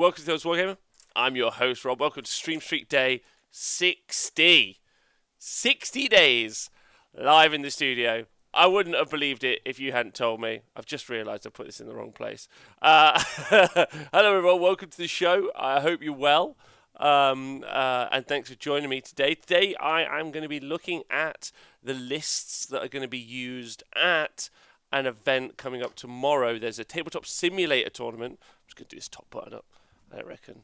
Welcome to TTS Wargamer. I'm your host, Rob. Welcome to Stream Streak Day 60. 60 days live in the studio. I wouldn't have believed it if you hadn't told me. I've just realised I put this in the wrong place. Hello, everyone. Welcome to the show. I hope you're well. And thanks for joining me today. Today, I am going to be looking at the lists that are going to be used at an event coming up tomorrow. There's a tabletop simulator tournament. I'm just going to do this top button up. I reckon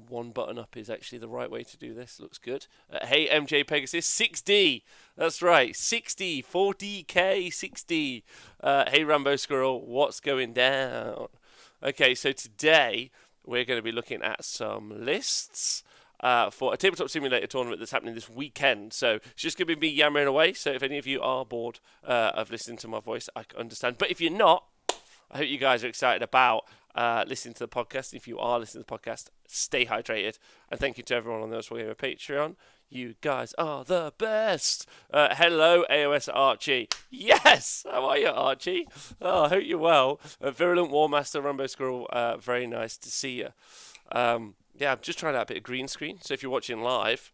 one button up is actually the right way to do this. Looks good. Hey, MJ Pegasus, 6D. That's right, 60, 40k, 60. Hey, Rambo Squirrel, what's going down? Okay, so today we're going to be looking at some lists for a tabletop simulator tournament that's happening this weekend. So it's just going to be me yammering away. So if any of you are bored of listening to my voice, I can understand. But if you're not, I hope you guys are excited about listening to the podcast. If you are listening to the podcast, stay hydrated. And thank you to everyone on the TTS Wargamer Patreon. You guys are the best. Hello, AOS Archie. Yes! How are you, Archie? Oh, I hope you're well. Virulent War Master, Rambo Squirrel, very nice to see you. Yeah, I'm just trying out a bit of green screen. So if you're watching live,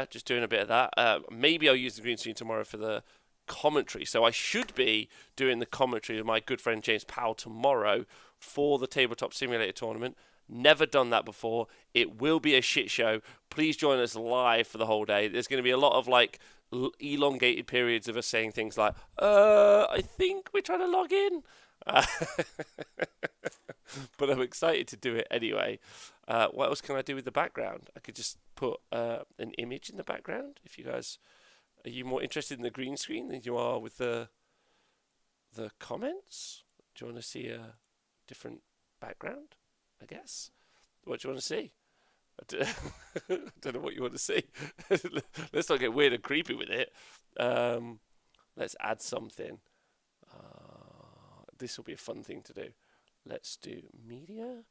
just doing a bit of that. Maybe I'll use the green screen tomorrow for the commentary. So I should be doing the commentary with my good friend James Powell tomorrow for the Tabletop Simulator Tournament. Never done that before. It will be a shit show. Please join us live for the whole day. There's going to be a lot of like elongated periods of us saying things like, I think we're trying to log in. But I'm excited to do it anyway. What else can I do with the background? I could just put an image in the background. If you guys, are you more interested in the green screen than you are with the comments? Do you want to see a different background? I guess. What do you want to see? I don't know what you want to see. Let's not get weird and creepy with it. Let's add something. This will be a fun thing to do. Let's do media.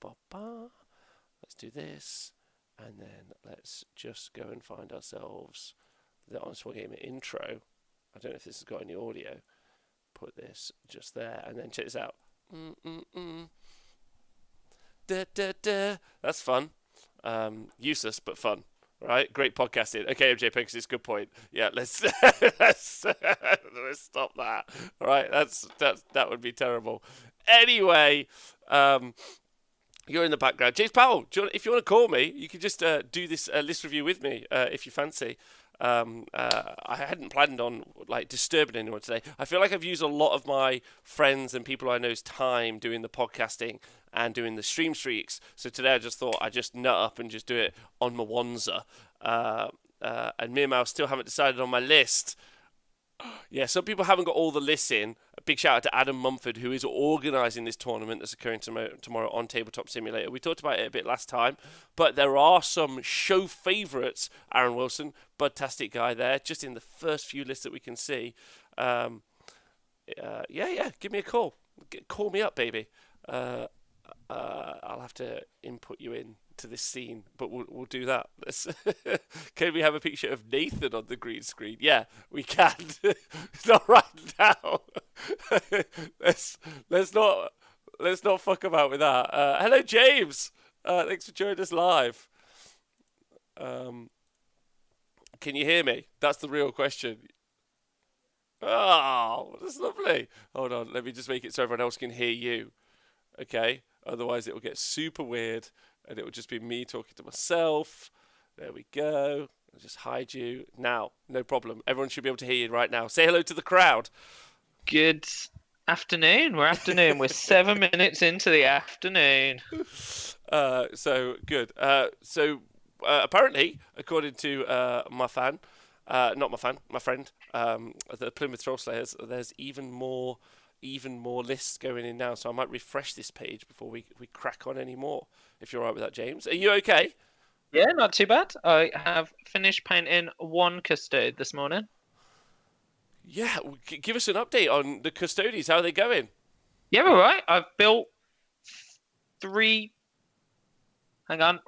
Let's do this. And then let's just go and find ourselves the Honest Wargamer intro. I don't know if this has got any audio. Put this just there. And then check this out. Da, da, da. That's fun. Useless, but fun. Right? Great podcasting. Okay, MJ Pegasus, good point. Yeah, let's let's stop that. All right, that would be terrible. Anyway, you're in the background. James Powell, if you want to call me, you can just do this list review with me if you fancy. I hadn't planned on like disturbing anyone today. I feel like I've used a lot of my friends and people I know's time doing the podcasting and doing the stream streaks. So today I just thought I'd just nut up and just do it on my Wanza. And me and Mal still haven't decided on my list. Yeah, some people haven't got all the lists in. A big shout out to Adam Mumford, who is organising this tournament that's occurring tomorrow on Tabletop Simulator. We talked about it a bit last time, but there are some show favourites. Aaron Wilson, budtastic guy there, just in the first few lists that we can see. Yeah, give me a call. Call me up, baby. I'll have to input you in to this scene, but we'll do that. Can we have a picture of Nathan on the green screen? Yeah, we can. Not right now. let's not fuck about with that. Hello, James. Thanks for joining us live. Can you hear me? That's the real question. Oh, that's lovely. Hold on, let me just make it so everyone else can hear you. Okay, otherwise it will get super weird and it will just be me talking to myself. There we go. I'll just hide you. Now, no problem. Everyone should be able to hear you right now. Say hello to the crowd. Good afternoon. We're 7 minutes into the afternoon. So, good. Apparently, according to my friend, the Plymouth Troll Slayers, there's even more lists going in now, so I might refresh this page before we crack on any more, if you're all right with that, James. Are you okay? Yeah, not too bad. I have finished painting one custode this morning. Yeah, give us an update on the custodies. How are they going? Yeah, all right. I've built 3... Hang on.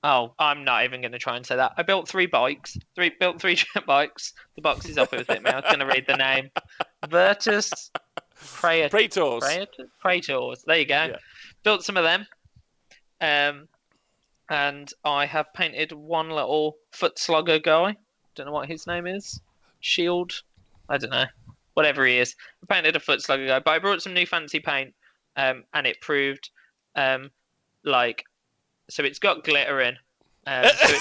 Oh, I'm not even going to try and say that. I built 3 bikes. Built 3 jet bikes. The box is up with it, man. I was going to read the name. Virtus... Praetors. There you go. Yeah. Built some of them. And I have painted one little foot slugger guy. Don't know what his name is. Shield. I don't know. Whatever he is. I painted a foot slugger guy, but I brought some new fancy paint, and it proved, like, so it's got glitter in. So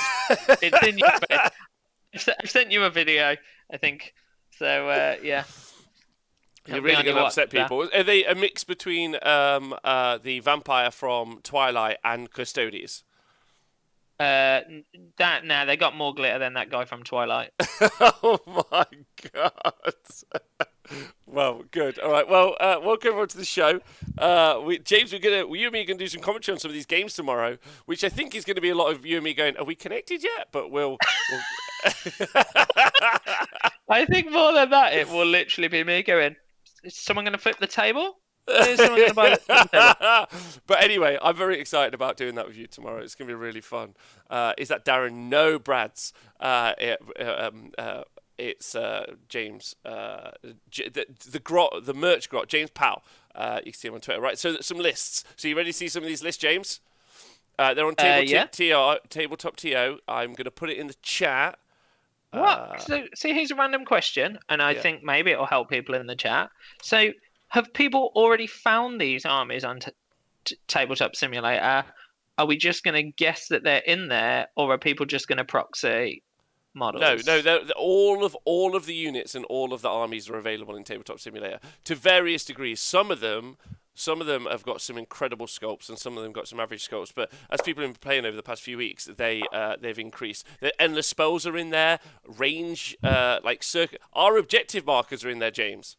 it's in your face. I've sent you a video, I think. So yeah. You're really going to upset people. Are they a mix between the vampire from Twilight and Custodes? They got more glitter than that guy from Twilight. Oh my god. Well, good. All right. Well, welcome everyone to the show. James, you and me are going to do some commentary on some of these games tomorrow, which I think is going to be a lot of you and me going, "Are we connected yet?" But we'll I think more than that, it will literally be me going, "Is someone going to flip the table? Is someone going to buy the table?" But anyway, I'm very excited about doing that with you tomorrow. It's going to be really fun. Is that Darren? No, Brad's. It's James, the merch grot, James Powell. You can see him on Twitter, right? So some lists. So you ready to see some of these lists, James? They're on Tabletop TO. I'm going to put it in the chat. What? So here's a random question, and I think maybe it'll help people in the chat. So have people already found these armies on Tabletop Simulator? Are we just going to guess that they're in there, or are people just going to proxy models? No. All of the units and all of the armies are available in Tabletop Simulator to various degrees. Some of them have got some incredible sculpts, and some of them got some average sculpts. But as people have been playing over the past few weeks, they've increased. The endless spells are in there. Range, our objective markers are in there, James.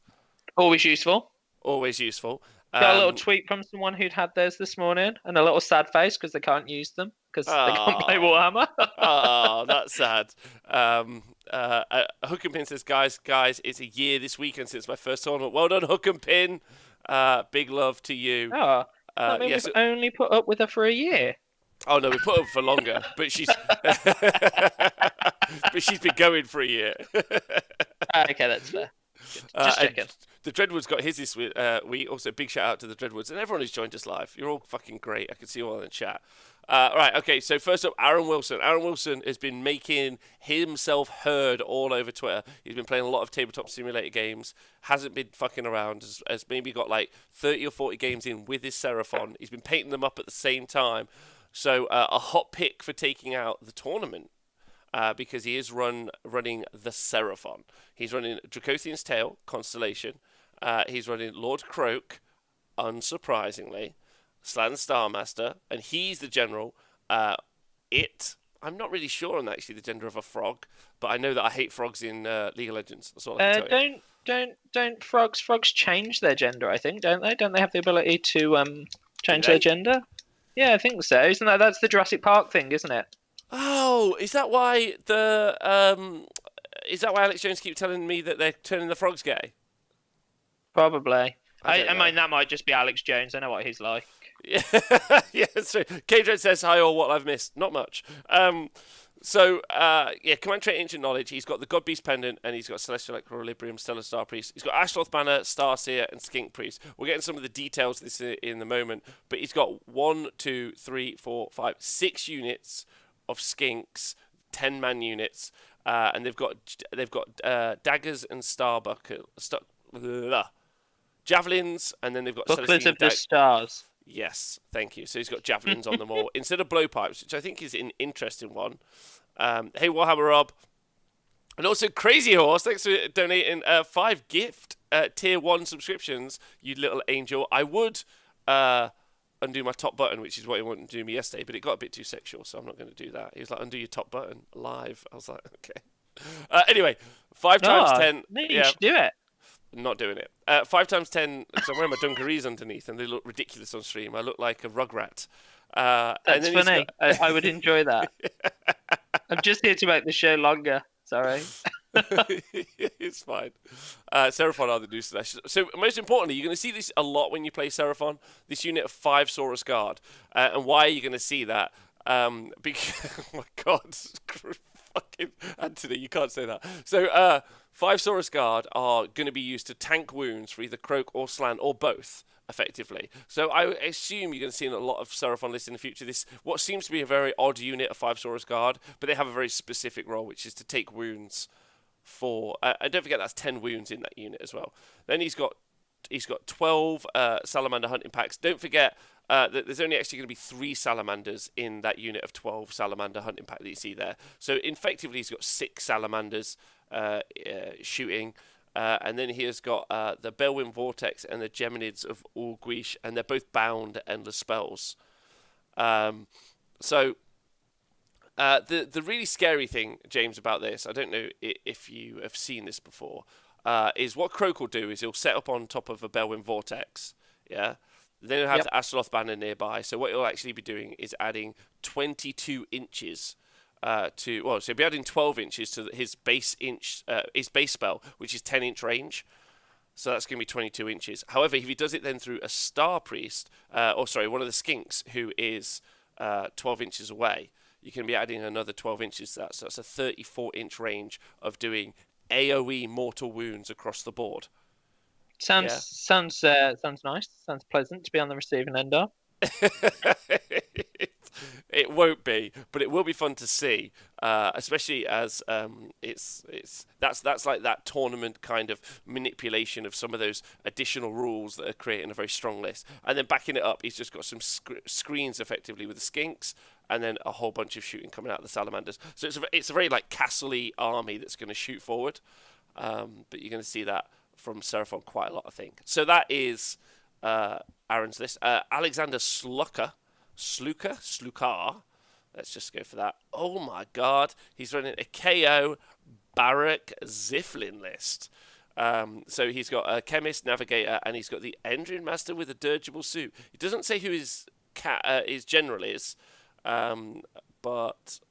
Always useful. Always useful. Got a little tweet from someone who'd had theirs this morning, and a little sad face because they can't use them because they can't play Warhammer. Oh, that's sad. Hook and Pin says, guys, it's a year this weekend since my first tournament. Well done, Hook and Pin. Big love to you. Oh, I mean, we've only put up with her for a year. Oh no, we put up for longer, but she's been going for a year. Okay, that's fair. Just checking. The Dreadwoods got his this week. Also, big shout out to the Dreadwoods and everyone who's joined us live. You're all fucking great. I can see you all in the chat. Right, okay, so first up, Aaron Wilson. Aaron Wilson has been making himself heard all over Twitter. He's been playing a lot of Tabletop Simulator games, hasn't been fucking around, has maybe got like 30 or 40 games in with his Seraphon. He's been painting them up at the same time. So a hot pick for taking out the tournament. Because he is running the Seraphon. He's running Dracothian's Tale, Constellation. He's running Lord Croak, unsurprisingly, Slan Starmaster, and he's the general. I'm not really sure on actually the gender of a frog, but I know that I hate frogs in League of Legends. That's all I can tell you. Don't frogs change their gender? I think, don't they? Don't they have the ability to change their gender? Yeah, I think so. Isn't that's the Jurassic Park thing, isn't it? Oh, is that why Alex Jones keeps telling me that they're turning the frogs gay? Probably. I mean, that might just be Alex Jones. I know what he's like. Yeah, yeah, that's true. K-Dread says, hi all, what I've missed. Not much. Command Trait Ancient Knowledge. He's got the God Beast Pendant, and he's got Celestial Equilibrium, Stellar Star Priest. He's got Ashloth Banner, Star Seer, and Skink Priest. We'll get into some of the details of this in the moment, but he's got 6 units of skinks, 10-man units, and they've got daggers and javelins, and then they've got Bucklers of the Stars. Yes, thank you. So he's got javelins on them all instead of blowpipes, which I think is an interesting one. Hey Warhammer Rob, and also Crazy Horse. Thanks for donating 5 gift tier 1 subscriptions. You little angel. I would undo my top button, which is what he wanted to do me yesterday, but it got a bit too sexual, so I'm not going to do that. He was like, undo your top button live. I was like, okay. Anyway, 5 times 10. You should do it. Not doing it. 5 times 10, because I'm wearing my dungarees underneath, and they look ridiculous on stream. I look like a rugrat. That's funny. I would enjoy that. I'm just here to make the show longer. Sorry. It's fine. Seraphon are the new slash. So most importantly, you're going to see this a lot when you play Seraphon. This unit of 5 Saurus Guard. And why are you going to see that? Because oh my God, fucking Anthony, you can't say that. So 5 Saurus Guard are going to be used to tank wounds for either Croak or Slan or both. effectively. So I assume you're going to see a lot of Seraphon lists in the future. This what seems to be a very odd unit of 5 Saurus Guard, but they have a very specific role, which is to take wounds for. And don't forget that's 10 wounds in that unit as well. Then he's got 12 Salamander hunting packs. Don't forget that there's only actually going to be 3 Salamanders in that unit of 12 Salamander hunting pack that you see there. So effectively he's got 6 Salamanders shooting. And then he has got the Belwyn Vortex and the Geminids of Ulguish, and they're both bound to endless spells. So the really scary thing, James, about this, I don't know if you have seen this before, is what Croak will do is he'll set up on top of a Belwyn Vortex, yeah? Then he'll have the Astaroth banner nearby. So what he'll actually be doing is adding 22 inches so he'll be adding 12 inches to his base spell, which is 10-inch range. So that's going to be 22 inches. However, if he does it then through a Star Priest, one of the Skinks, who is 12 inches away, you can be adding another 12 inches to that. So that's a 34-inch range of doing AoE mortal wounds across the board. Sounds nice. Sounds pleasant to be on the receiving end of. It won't be, but it will be fun to see, especially as that's like that tournament kind of manipulation of some of those additional rules that are creating a very strong list. And then backing it up, he's just got some screens effectively with the Skinks, and then a whole bunch of shooting coming out of the Salamanders. So it's a very like castle-y army that's going to shoot forward, but you're going to see that from Seraphon quite a lot, I think. So that is Aaron's list. Alexander Slukar. Let's just go for that. Oh my god, he's running a KO Barak Ziflin list. So he's got a Chemist, Navigator, and he's got the Endrin Master with a dirigible suit. He doesn't say who his general is, but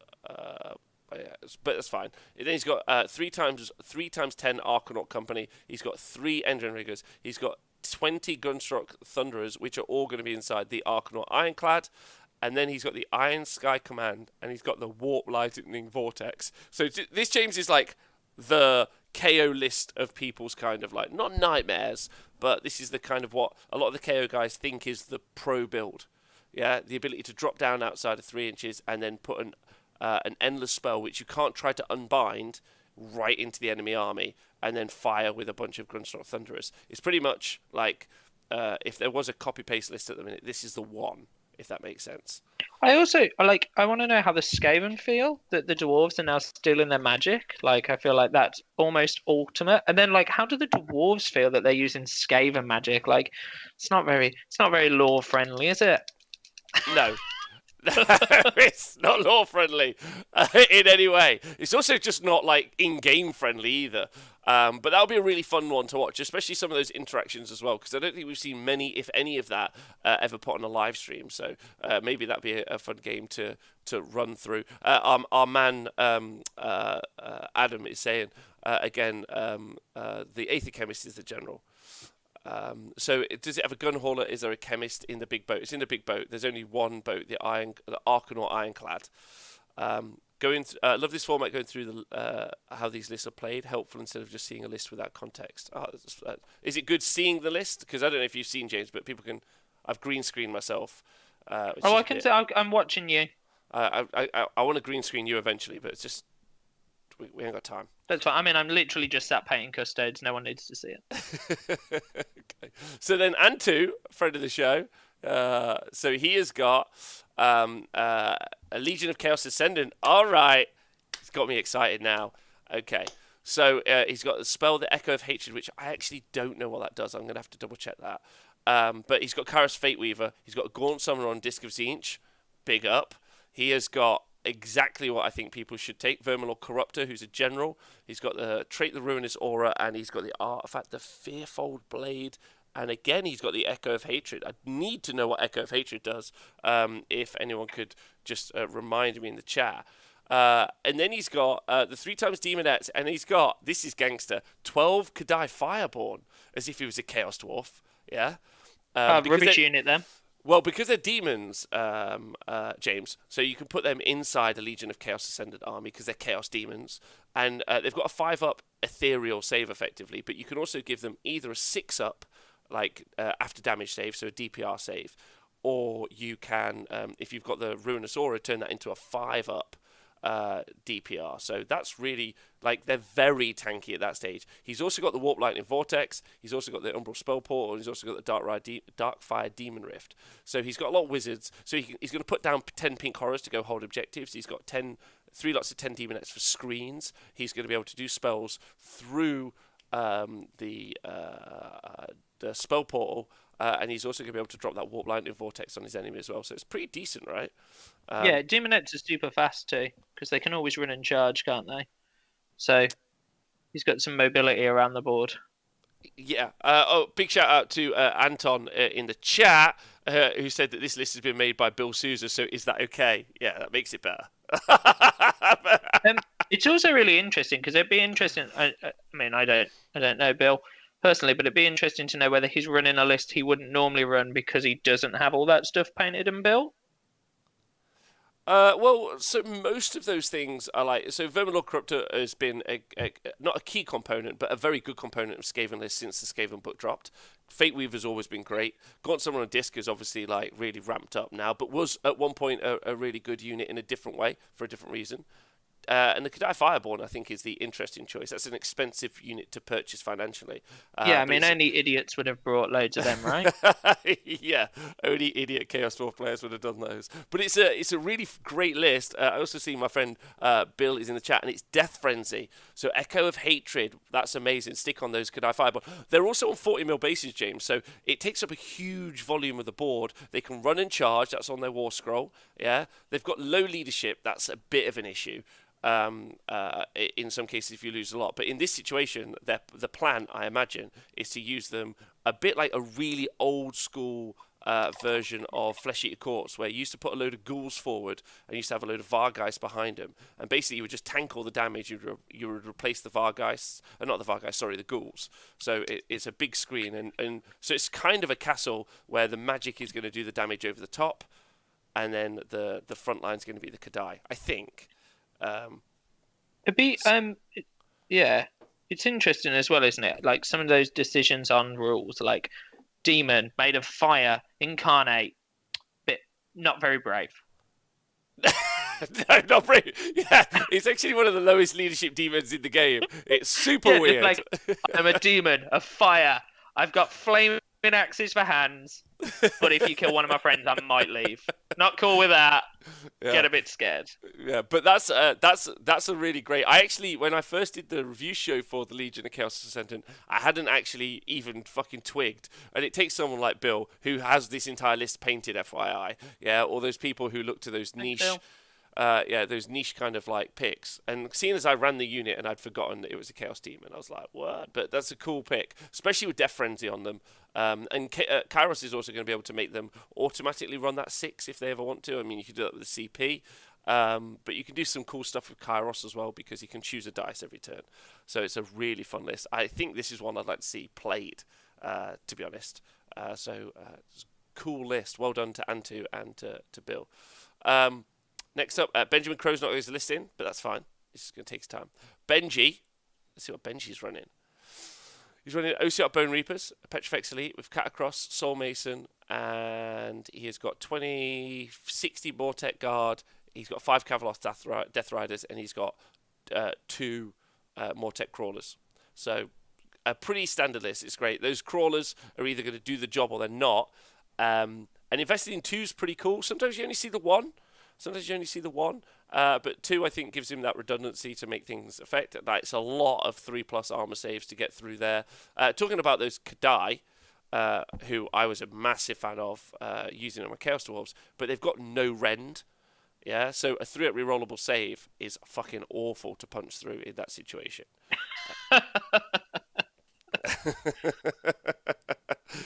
that's fine. And then he's got 3 times 10 Archanaut Company. He's got 3 Endrin Riggers. He's got 20 Gunstruck Thunderers, which are all going to be inside the Archanaut Ironclad. And then he's got the Iron Sky Command, and he's got the Warp Lightning Vortex. So this, James, is like the KO list of people's kind of like, not nightmares, but this is the kind of what a lot of the KO guys think is the pro build. Yeah, the ability to drop down outside of 3 inches and then put an endless spell, which you can't try to unbind, right into the enemy army, and then fire with a bunch of Gunstruck Thunderers. It's pretty much like if there was a copy-paste list at the minute, this is the one, if that makes sense. I want to know how the Skaven feel, that the dwarves are now stealing their magic. Like, I feel like that's almost ultimate. And then, like, how do the dwarves feel that they're using Skaven magic? Like, it's not very lore friendly, is it? No. It's not lore friendly in any way. It's also just not like in-game friendly either. But that'll be a really fun one to watch, especially some of those interactions as well, because I don't think we've seen many, if any, of that ever put on a live stream. So maybe that'd be a fun game to run through. Our man Adam is saying again, the Aether Chemist is the general. So does it have a gun hauler? Is there a chemist in the big boat? It's in the big boat. There's only one boat, the Archanaut Ironclad. Love this format, going through how these lists are played. Helpful instead of just seeing a list without context. Is it good seeing the list? Because I don't know if you've seen, James, but people can. I've green screened myself. I can say I'm watching you. I want to green screen you eventually, but it's just we ain't got time. That's fine. I mean, I'm literally just sat painting custodes. No one needs to see it. Okay. So then Antu, friend of the show, so he has got a Legion of Chaos Ascendant. All right. It's got me excited now. Okay. So he's got the spell, the Echo of Hatred, which I actually don't know what that does. I'm going to have to double check that. But he's got Kairos Fate Weaver. He's got a Gaunt Summoner on Disc of Tzeentch. Big up. He has got exactly what I think people should take. Verminlord Corruptor, who's a general. He's got the trait, the Ruinous Aura, and he's got the artifact, the Fearfold Blade. And again, he's got the Echo of Hatred. I need to know what Echo of Hatred does. If anyone could just remind me in the chat. And then he's got the 3 times Demonettes, and he's got, this is gangster, 12 Kadai Fireborn, as if he was a Chaos Dwarf. Yeah. Rubbish unit then. Well, because they're demons, James, so you can put them inside a Legion of Chaos Ascendant army because they're Chaos demons. And they've got a 5-up ethereal save, effectively, but you can also give them either a 6-up like after damage save, so a DPR save, or you can, if you've got the Ruinous Aura, turn that into a 5-up DPR. So that's really, like, they're very tanky at that stage. He's also got the Warp Lightning Vortex, he's also got the Umbral Spell Portal, and he's also got the Dark Fire Demon Rift. So he's got a lot of wizards, so he's going to put down 10 pink horrors to go hold objectives. He's got 3 lots of 10 Demonettes for screens. He's going to be able to do spells through the Spell Portal, and he's also going to be able to drop that Warp Lightning Vortex on his enemy as well. So it's pretty decent, right? Yeah, Demonettes are super fast too, because they can always run and charge, can't they? So he's got some mobility around the board. Yeah. Big shout out to Anton in the chat, who said that this list has been made by Bill Sousa. So is that okay? Yeah, that makes it better. It's also really interesting because it'd be interesting. I mean, I don't know Bill personally, but it'd be interesting to know whether he's running a list he wouldn't normally run because he doesn't have all that stuff painted and built. Well, so most of those things are like, so Verminlord Corruptor has been not a key component, but a very good component of Skaven list since the Skaven book dropped. Fate Weaver's always been great. Gaunt Summoner on Disc is obviously like really ramped up now, but was at one point a really good unit in a different way for a different reason. And the Kadai Fireborn, I think, is the interesting choice. That's an expensive unit to purchase financially. Yeah, I mean, only idiots would have brought loads of them, right? Yeah, only idiot Chaos Dwarf players would have done those. But it's a really great list. I also see my friend Bill is in the chat, and it's Death Frenzy. So Echo of Hatred, that's amazing. Stick on those Kadai Fireborn. They're also on 40 mil bases, James, so it takes up a huge volume of the board. They can run and charge, that's on their War Scroll. Yeah, they've got low leadership, that's a bit of an issue. In some cases if you lose a lot, but in this situation the plan, I imagine, is to use them a bit like a really old school version of Flesh Eater Courts, where you used to put a load of ghouls forward and you used to have a load of Vargeists behind them, and basically you would just tank all the damage. You would replace the Vargeists, not the Vargeists, sorry, the ghouls. So it's a big screen, and so it's kind of a castle where the magic is going to do the damage over the top, and then the front line is going to be the Kadai, I think. It'd be yeah, it's interesting as well, isn't it? Like some of those decisions on rules, like demon made of fire, incarnate, bit not very brave. No, not brave. Yeah, it's actually one of the lowest leadership demons in the game. It's super weird. Like, I'm a demon of fire. I've got flaming axes for hands, but if you kill one of my friends, I might leave. Not cool with that. Yeah. Get a bit scared. Yeah, but that's a really great. I actually, when I first did the review show for the Legion of Chaos Ascendant, I hadn't actually even fucking twigged. And it takes someone like Bill, who has this entire list painted, FYI. Yeah, all those people who look to those niche. Those niche kind of like picks. And seeing as I ran the unit and I'd forgotten that it was a Chaos Demon, I was like, what? But that's a cool pick, especially with Death Frenzy on them. And Kairos is also going to be able to make them automatically run that 6 if they ever want to. I mean, you could do that with the CP. But you can do some cool stuff with Kairos as well, because he can choose a dice every turn. So it's a really fun list. I think this is one I'd like to see played, to be honest. Cool list. Well done to Antu and to Bill. Next up, Benjamin Crow's not going to list in, but that's fine. This is going to take his time. Benji, let's see what Benji's running. He's running OCR Bone Reapers, a Petrifex Elite with Catacross, Soul Mason, and he has got 60 Mortek Guard. He's got 5 Kavalos Death Riders, and he's got 2 Mortek Crawlers. So a pretty standard list. It's great. Those Crawlers are either going to do the job or they're not. And investing in 2 is pretty cool. Sometimes you only see the 1. But 2, I think, gives him that redundancy to make things effective. It's a lot of 3+ armor saves to get through there. Talking about those Kadai, who I was a massive fan of using on my Chaos Dwarves, but they've got no rend. Yeah, so a 3-up rerollable save is fucking awful to punch through in that situation.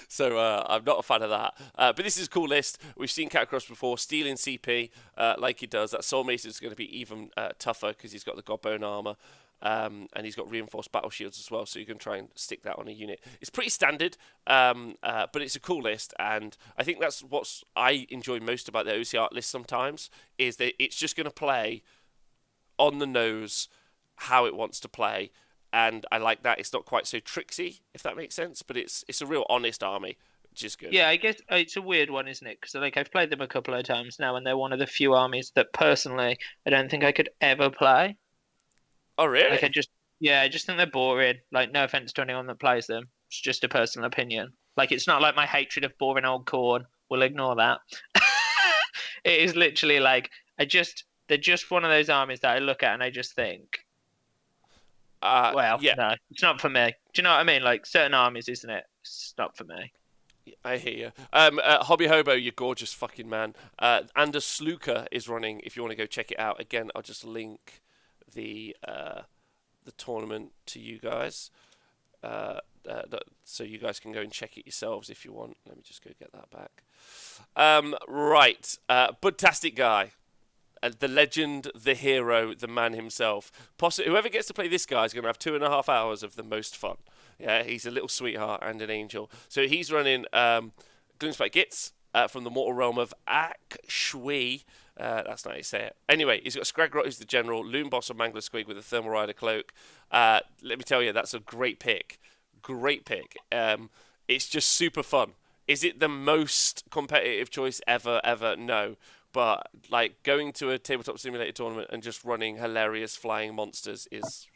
So I'm not a fan of that. But this is a cool list. We've seen Catacross before, stealing CP like he does. That Soul Mason is going to be even tougher because he's got the Godbone armor. And he's got reinforced battle shields as well, so you can try and stick that on a unit. It's pretty standard, but it's a cool list, and I think that's what I enjoy most about the OC Art list sometimes, is that it's just going to play on the nose how it wants to play, and I like that. It's not quite so tricksy, if that makes sense, but it's a real honest army, which is good. Yeah, I guess it's a weird one, isn't it? Because like I've played them a couple of times now, and they're one of the few armies that personally I don't think I could ever play. Oh, really? Like I just think they're boring. Like no offense to anyone that plays them, it's just a personal opinion. Like it's not like my hatred of boring old corn. We'll ignore that. It is literally like they're just one of those armies that I look at and I just think, well, Yeah, no, it's not for me. Do you know what I mean? Like certain armies, isn't it? It's not for me. I hear you. Hobby Hobo, you gorgeous fucking man. Anders Sluka is running. If you want to go check it out, again, I'll just link the tournament to you guys, so you guys can go and check it yourselves if you want. Let me just go get that back. Right, Budtastic guy. The legend, the hero, the man himself. Whoever gets to play this guy is going to have 2.5 hours of the most fun. Yeah, he's a little sweetheart and an angel. So he's running Gloomspite Gitz from the mortal realm of Ak Shui. That's not how you say it. Anyway, he's got Scragrot, who's the general, Loon Boss of Mangler Squig with a Thermal Rider cloak. Let me tell you, that's a great pick. Great pick. It's just super fun. Is it the most competitive choice ever? No. But like going to a tabletop simulator tournament and just running hilarious flying monsters is,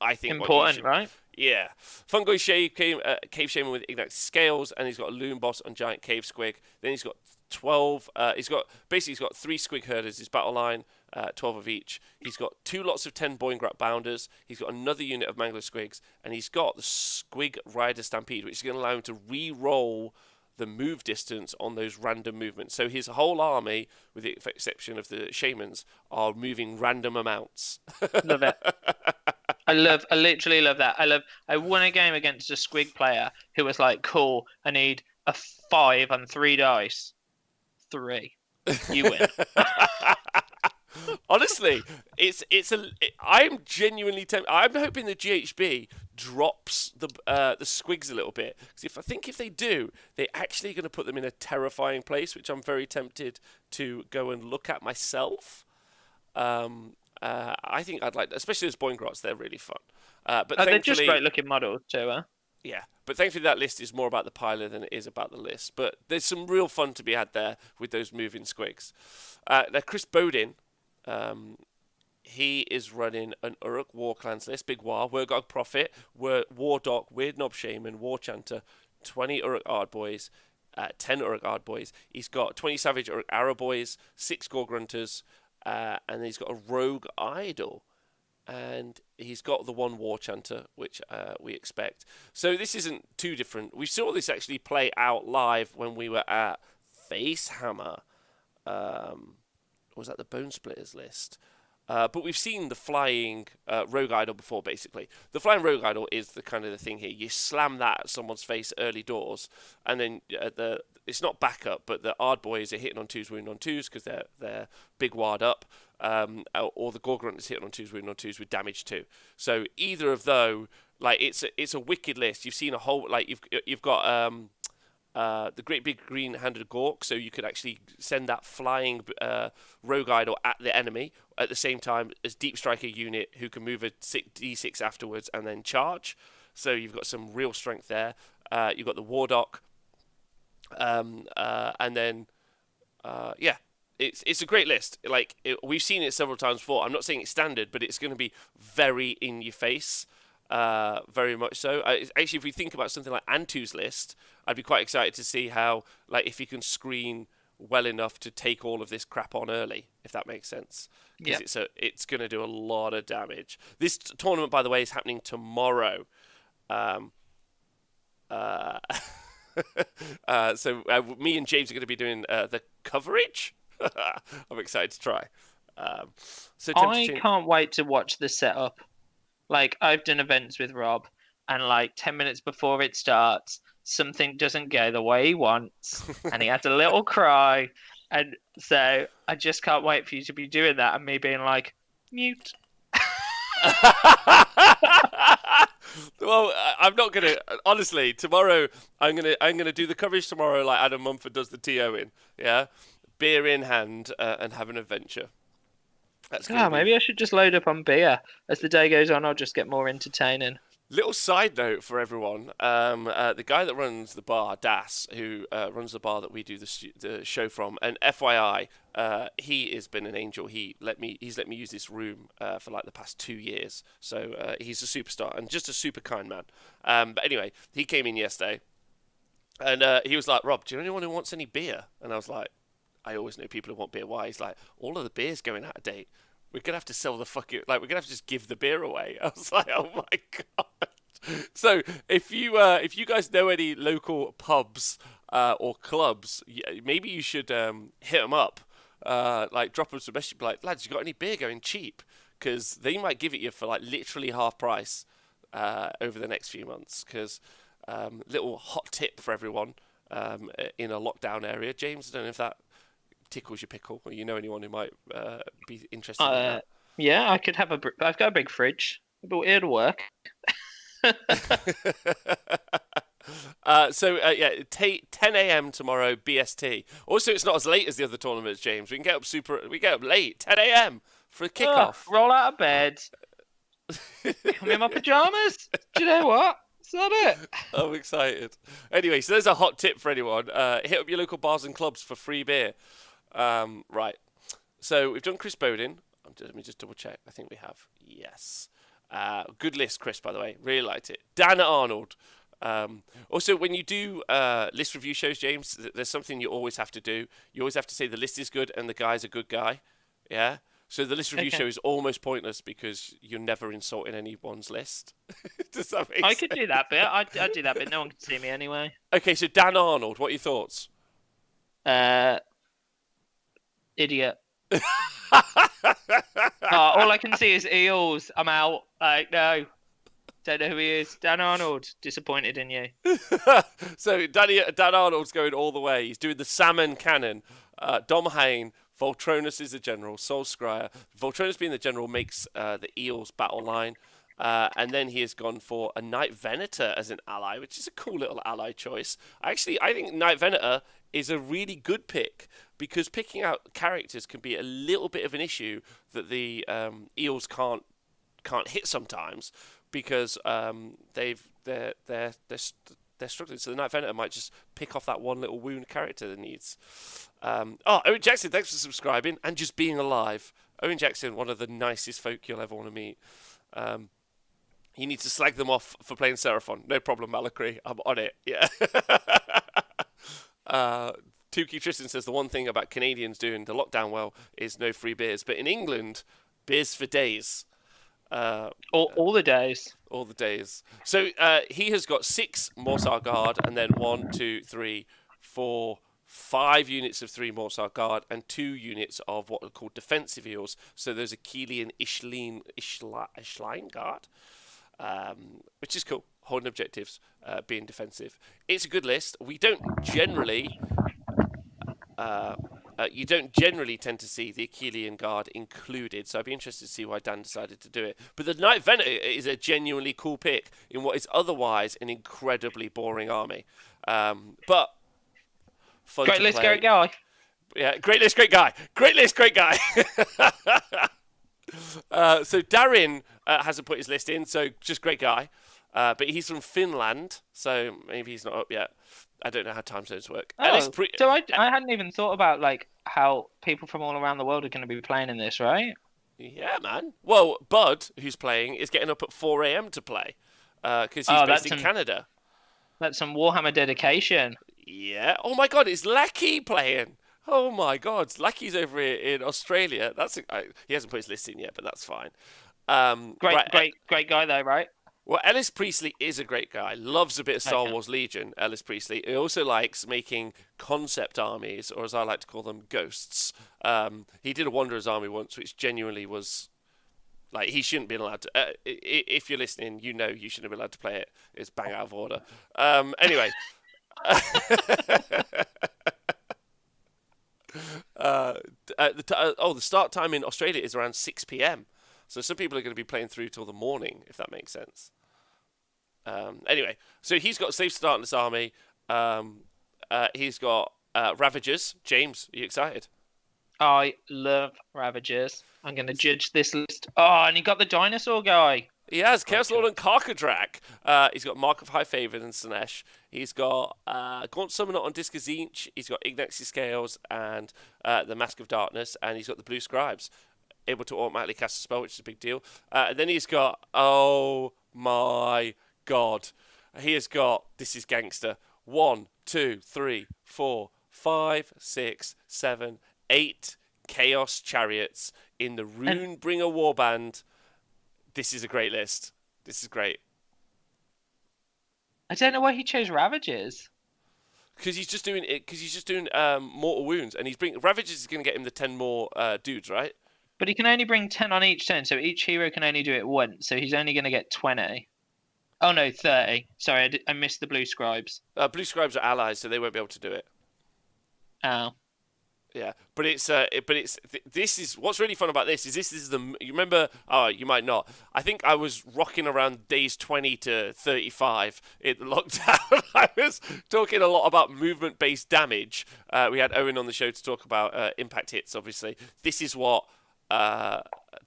I think, important, right? Yeah. Fungoid Cave Shaman with Ignite Scales, and he's got a Loon Boss on Giant Cave Squig. Then he's got 12. He's got 3 Squig Herders, his battle line, 12 of each. He's got 2 lots of 10 Boingrat Bounders. He's got another unit of Mangler Squigs, and he's got the Squig Rider Stampede, which is going to allow him to re-roll the move distance on those random movements. So his whole army, with the exception of the shamans, are moving random amounts. Love it. I literally love that. I won a game against a Squig player who was like, cool, I need a 5 and 3 dice. 3. You win. Honestly, I'm genuinely tempted. I'm hoping the GHB drops the squigs a little bit, because if they do, they're actually going to put them in a terrifying place, which I'm very tempted to go and look at myself. I think I'd like that, especially those Boingrots. They're really fun. But they're just great looking models too, huh? Yeah, but thankfully that list is more about the pilot than it is about the list. But there's some real fun to be had there with those moving squigs. Now, Chris Bodin, he is running an Uruk War Clans list, Big War, Wurgog Prophet, War Doc, Weird Knob Shaman, War Chanter, 20 Uruk Ard Boys, 10 Uruk Ard Boys. He's got 20 Savage Uruk Arrow Boys, 6 Gore Grunters, and he's got a Rogue Idol. And he's got the 1 War Chanter, which we expect. So this isn't too different. We saw this actually play out live when we were at Facehammer. Was that the Bone Splitters list? But we've seen the flying Rogue Idol before, basically. The flying Rogue Idol is the kind of the thing here. You slam that at someone's face early doors, and then it's not backup, but the Ard Boys are hitting on 2s, wound on 2s, because they're big ward up. Or the Gore Grunt is hitting on 2s, wound on 2s with damage 2. So either of those, like it's a wicked list. You've seen a whole, like you've got the great big green-handed Gork, so you could actually send that flying Rogue Idol at the enemy at the same time as Deep Striker unit who can move a D6 afterwards and then charge. So you've got some real strength there. You've got the Wardock, and then yeah. It's a great list. Like we've seen it several times before. I'm not saying it's standard, but it's going to be very in your face, very much so. Actually, if we think about something like Antu's list, I'd be quite excited to see how, like, if he can screen well enough to take all of this crap on early, if that makes sense. Because it's going to do a lot of damage. This tournament, by the way, is happening tomorrow. So me and James are going to be doing the coverage. I'm excited to try. So I can't wait to watch the setup. Like, I've done events with Rob, and like 10 minutes before it starts, something doesn't go the way he wants, and he has a little cry. And so I just can't wait for you to be doing that and me being like, mute. Well, I'm not gonna. Honestly, tomorrow I'm gonna do the coverage tomorrow, like Adam Mumford does the TO in. Yeah. Beer in hand and have an adventure. That's going to Ah, be maybe I should just load up on beer. As the day goes on, I'll just get more entertaining. little side note for everyone. The guy that runs the bar, Das, who runs the bar that we do the show from, and FYI, he has been an angel. He's let me use this room for like the past 2 years. So he's a superstar and just a super kind man. But anyway, he came in yesterday, and he was like, "Rob, do you know anyone who wants any beer?" And I was like, "I always know people who want beer. Why?" He's like, "All of the beer's going out of date. We're gonna have to sell the fucking we're gonna have to just give the beer away." I was like, "Oh my god!" So if you guys know any local pubs or clubs, maybe you should hit them up. Like drop them some message, be like, "Lads, you got any beer going cheap?" Because they might give it you for like literally half price over the next few months. Because little hot tip for everyone in a lockdown area, James. I don't know if that tickles your pickle, or you know anyone who might be interested in that. Yeah, I could have I've got a big fridge. It'll work. Yeah, 10 a.m. tomorrow BST. Also, it's not as late as the other tournaments, James. We get up late, 10 a.m. for a kickoff. Roll out of bed. Come in my pajamas. Do you know what? Is that it? I'm excited. Anyway, so there's a hot tip for anyone. Hit up your local bars and clubs for free beer. Right. So we've done Chris Bowden. Let me just double check. I think we have. Yes. Good list, Chris, by the way. Really liked it. Dan Arnold. Also, when you do list review shows, James, there's something you always have to do. You always have to say the list is good and the guy's a good guy. Yeah? So the list review show is almost pointless because you're never insulting anyone's list. Does that make sense? I could do that bit. I'd do that bit. No one can see me anyway. Okay, so Dan Arnold, what are your thoughts? Idiot. All I can see is eels. I'm out. Like, no. Don't know who he is. Dan Arnold. Disappointed in you. So Dan Arnold's going all the way. He's doing the salmon cannon. Dom Hain. Voltronus is the general. Sol Scryer. Voltronus being the general makes the eels battle line. And then he has gone for a Knight Venator as an ally, which is a cool little ally choice. I think Knight Venator is a really good pick because picking out characters can be a little bit of an issue that the eels can't hit sometimes because they're struggling. So the Knight Venator might just pick off that one little wound character that needs. Owen Jackson, thanks for subscribing and just being alive. Owen Jackson, one of the nicest folk you'll ever want to meet. You need to slag them off for playing Seraphon. No problem, Malakry. I'm on it. Yeah. Tukey Tristan says the one thing about Canadians doing the lockdown well is no free beers. But in England, beers for days. All the days. All the days. So he has got 6 Morsar Guard and then 1, 2, 3, 4, 5 units of 3 Morsar Guard and 2 units of what are called defensive eels. So there's a Keelian Ishline Guard, which is cool. Holding objectives, being defensive. It's a good list. We don't generally... you don't generally tend to see the Achillean Guard included, so I'd be interested to see why Dan decided to do it. But the Knight Venator is a genuinely cool pick in what is otherwise an incredibly boring army. But fun great to list, play. great guy. Yeah, great list, great guy. Great list, great guy. So Darin hasn't put his list in, so just great guy. But he's from Finland, so maybe he's not up yet. I don't know how time zones work. So I hadn't even thought about like how people from all around the world are going to be playing in this, right? Yeah, man. Well, Bud, who's playing, is getting up at 4 a.m. to play because he's based in Canada. That's some Warhammer dedication. Yeah. Oh my God, it's Lackey playing. Oh my God, Lackey's over here in Australia. He hasn't put his list in yet, but that's fine. Great guy though, right? Well, Ellis Priestley is a great guy. Loves a bit of Star Wars Legion, Ellis Priestley. He also likes making concept armies, or as I like to call them, ghosts. He did a Wanderer's army once, which genuinely was... Like, he shouldn't be allowed to... if you're listening, you know you shouldn't be allowed to play it. It's bang out of order. Anyway. The start time in Australia is around 6 p.m. So some people are going to be playing through till the morning, if that makes sense. Anyway, so he's got a safe start in this army. He's got Ravagers. James, are you excited? I love Ravagers. I'm going to judge this list. Oh, and he got the dinosaur guy. He has Great Chaos Lord choice. and Karkadrak. He's got Mark of High Favour and Slanesh. He's got Gaunt Summoner on Disc Zinch. He's got Ignex's Scales and the Mask of Darkness. And he's got the Blue Scribes, able to automatically cast a spell, which is a big deal. And then he's got, oh my god, he has got, this is gangster, 1, 2, 3, 4, 5, 6, 7, 8 Chaos Chariots in the Runebringer Warband. This is a great list. This is great. I don't know why he chose Ravagers. Because he's just doing it. Because he's just doing mortal wounds, and Ravages is going to get him the 10 more dudes, right? But he can only bring 10 on each turn, so each hero can only do it once. So he's only going to get 20. Oh no, 30. Sorry, I missed the Blue Scribes. Blue Scribes are allies, so they won't be able to do it. Oh. Yeah, but this is what's really fun about this is you remember, oh, you might not, I think I was rocking around days 20 to 35 in the lockdown. I was talking a lot about movement based damage. We had Owen on the show to talk about impact hits. Obviously, this is what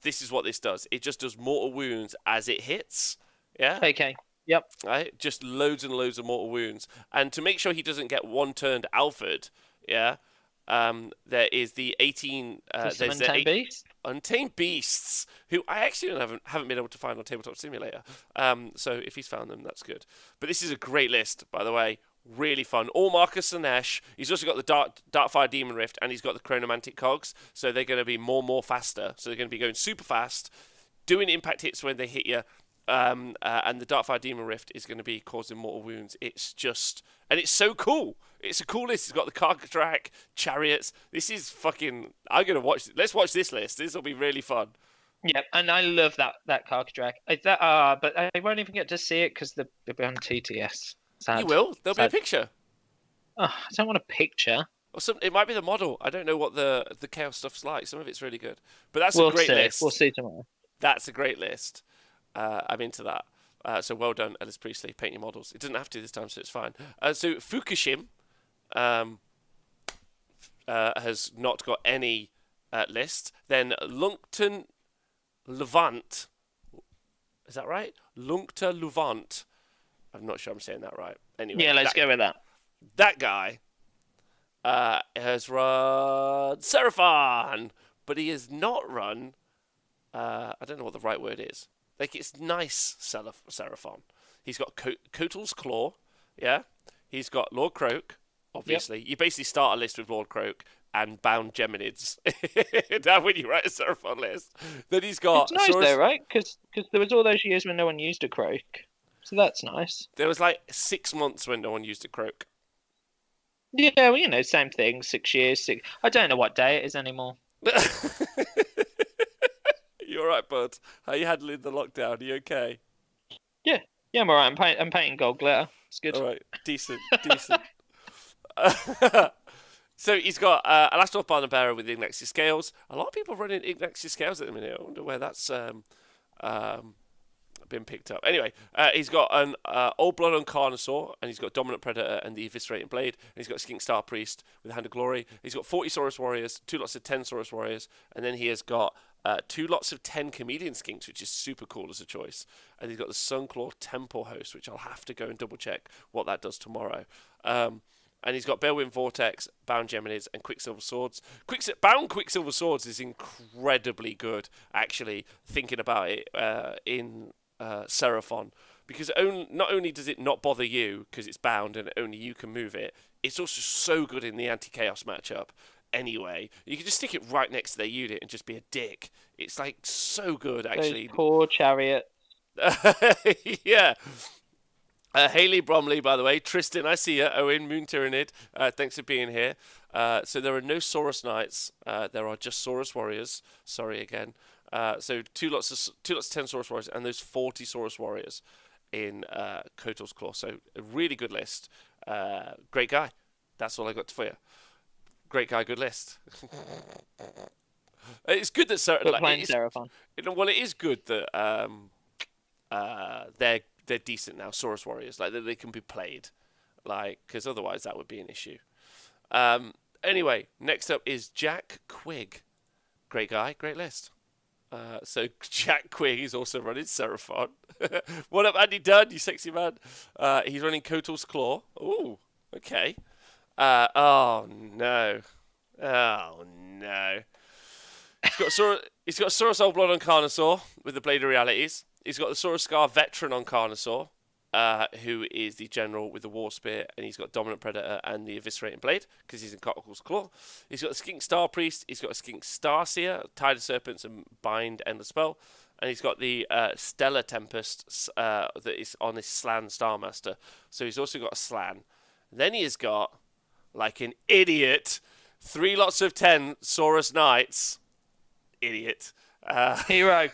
this does. It just does mortal wounds as it hits. Yeah. Okay. Yep. Right, just loads and loads of mortal wounds, and to make sure he doesn't get one turned Alfred. Yeah. There is the 18. There's Untamed Beasts. Untamed Beasts, who I actually haven't been able to find on Tabletop Simulator. So if he's found them, that's good. But this is a great list, by the way. Really fun. All Marcus Slanesh. He's also got the Darkfire Demon Rift, and he's got the Chronomantic Cogs. So they're going to be more faster. So they're going to be going super fast, doing impact hits when they hit you. And the Darkfire Demon Rift is going to be causing mortal wounds. It's just, and it's so cool. It's a cool list. It's got the Karkadrak, Chariots. This is fucking. I'm gonna watch. Let's watch this list. This will be really fun. Yeah, and I love that Karkadrak. But I won't even get to see it because they'll be on TTS. Sad. You will. There'll Sad. be a picture. Oh, I don't want a picture. Or it might be the model. I don't know what the chaos stuff's like. Some of it's really good, but that's We'll a great see. list. We'll see tomorrow. That's a great list. I'm into that. So well done, Ellis Priestley. Paint your models. It doesn't have to this time, so it's fine. So Fukushim has not got any list. Then Lunkton Levant. Is that right? Lunkta Levant. I'm not sure I'm saying that right. Anyway. Yeah, let's go with that. That guy has run Seraphon, but he has not run. I don't know what the right word is. Like, it's nice Seraphon. He's got Kotal's Claw, yeah? He's got Lord Croak, obviously. Yep. You basically start a list with Lord Croak and Bound Geminids. Now when you write a Seraphon list. Then he's got... It's nice though, right? Because there was all those years when no one used a Croak. So that's nice. There was like 6 months when no one used a Croak. Yeah, well, same thing. 6 years. I don't know what day it is anymore. You all right, bud? How you handling the lockdown? Are you okay? Yeah, I'm all right. I'm painting gold glitter. It's good. All right, decent. So he's got Alastor Barnabearer with Ignex's Scales. A lot of people running Ignex's Scales at the minute. I wonder where that's been picked up. Anyway, he's got an Old Blood on Carnosaur, and he's got Dominant Predator and the Eviscerating Blade, and he's got Skink Star Priest with Hand of Glory. He's got 40 Saurus Warriors, 2 lots of 10 Saurus Warriors, and then he has got 2 lots of 10 Chameleon Skinks, which is super cool as a choice. And he's got the Sunclaw Temple Host, which I'll have to go and double check what that does tomorrow. And he's got Balewind Vortex, Bound Geminids, and Quicksilver Swords. Bound Quicksilver Swords is incredibly good, actually, thinking about it in Seraphon. Because not only does it not bother you, because it's bound and only you can move it, it's also so good in the anti-chaos matchup. Anyway, you can just stick it right next to their unit and just be a dick. It's like so good, actually. Those poor Chariot. Yeah. Haley Bromley, by the way. Tristan, I see you. Owen, Moon Tyrannid, thanks for being here. So there are no Saurus Knights. There are just Saurus Warriors. Sorry again. So 2 lots of 10 Saurus Warriors and those 40 Saurus Warriors in Kotal's Claw. So a really good list. Great guy. That's all I got for you. Great guy, good list. It's good that Seraphon. Well, it is good that they're decent now, Saurus Warriors, like that they can be played, like because otherwise that would be an issue. Anyway, next up is Jack Quig. Great guy, great list. So Jack Quig is also running Seraphon. What up, Andy Dunn, you sexy man? He's running Kotal's Claw. Ooh, okay. Oh no. Oh no. He's got Saurus Old Blood on Carnosaur with the Blade of Realities. He's got the Saurus Scar Veteran on Carnosaur, who is the general with the War Spear, and he's got Dominant Predator and the Eviscerating Blade because he's in Kotal's Claw. He's got the Skink Star Priest. He's got a Skink Star Seer, Tide of Serpents, and Bind Endless Spell. And he's got the Stellar Tempest that is on his Slan Starmaster. So he's also got a Slan. Then he has got, like an idiot, 3 lots of 10 Saurus Knights. Idiot. Hero.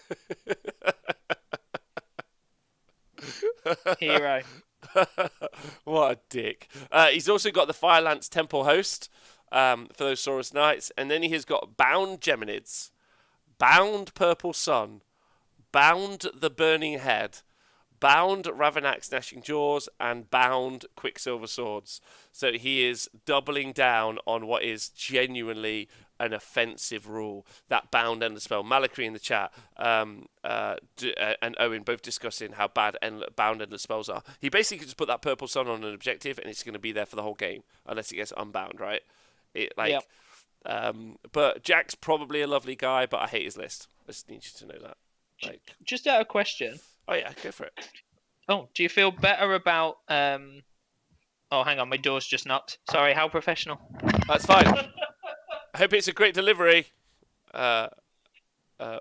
Hero. What a dick. He's also got the Firelance Temple Host for those Saurus Knights. And then he has got Bound Geminids, Bound Purple Sun, Bound the Burning Head, Bound Ravanax Gnashing Jaws, and Bound Quicksilver Swords. So he is doubling down on what is genuinely an offensive rule, that Bound Endless Spell. Malakry in the chat and Owen both discussing how bad Bound Endless Spells are. He basically just put that Purple Sun on an objective and it's going to be there for the whole game unless it gets unbound, right? Yep. But Jack's probably a lovely guy, but I hate his list. I just need you to know that. Just out of question. Oh yeah, go for it. Oh, do you feel better about Oh, hang on, my door's just knocked. Sorry, how professional. That's fine. I hope it's a great delivery. Right,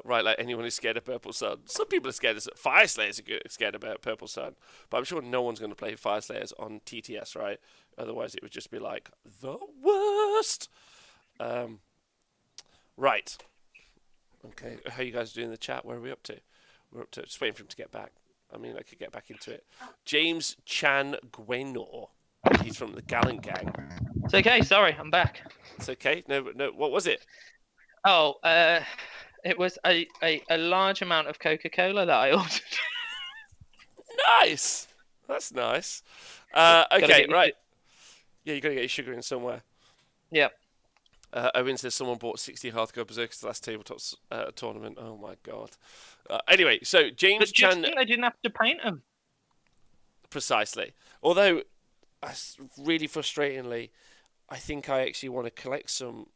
like anyone who's scared of Purple Sun. Some people are scared of Fire Slayers are scared about Purple Sun, but I'm sure no one's going to play Fire Slayers on TTS, right? Otherwise, it would just be like the worst. Right. Okay, how you guys doing in the chat? Where are we up to? We're up to just waiting for him to get back. I mean, I could get back into it. James Chan Gwenor. He's from the Gallant Gang. It's okay. Sorry, I'm back. It's okay. No. What was it? Oh, it was a large amount of Coca-Cola that I ordered. Nice. That's nice. Okay, right. Yeah, you got to get your sugar in somewhere. Yep. Owen says someone bought 60 Hearthcore Berserkers last tabletop tournament. Oh my god. Anyway, so James Chan. They didn't have to paint them. Precisely. Although, really frustratingly, I think I actually want to collect some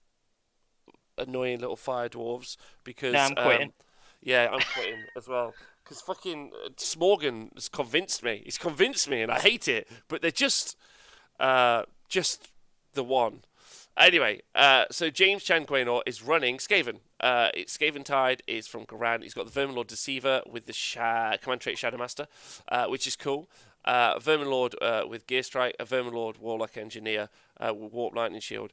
annoying little fire dwarves because. Yeah, I'm quitting. Yeah, I'm quitting as well. Because fucking Smorgan has convinced me. He's convinced me, and I hate it. But they're just the one. Anyway, so James Chan Gwenor is running Skaven. Skaven Tide is from Garand. He's got the Verminlord Deceiver with the Command Trait Shadowmaster, which is cool. Verminlord with Gear Strike, a Verminlord Warlock Engineer with Warp Lightning Shield.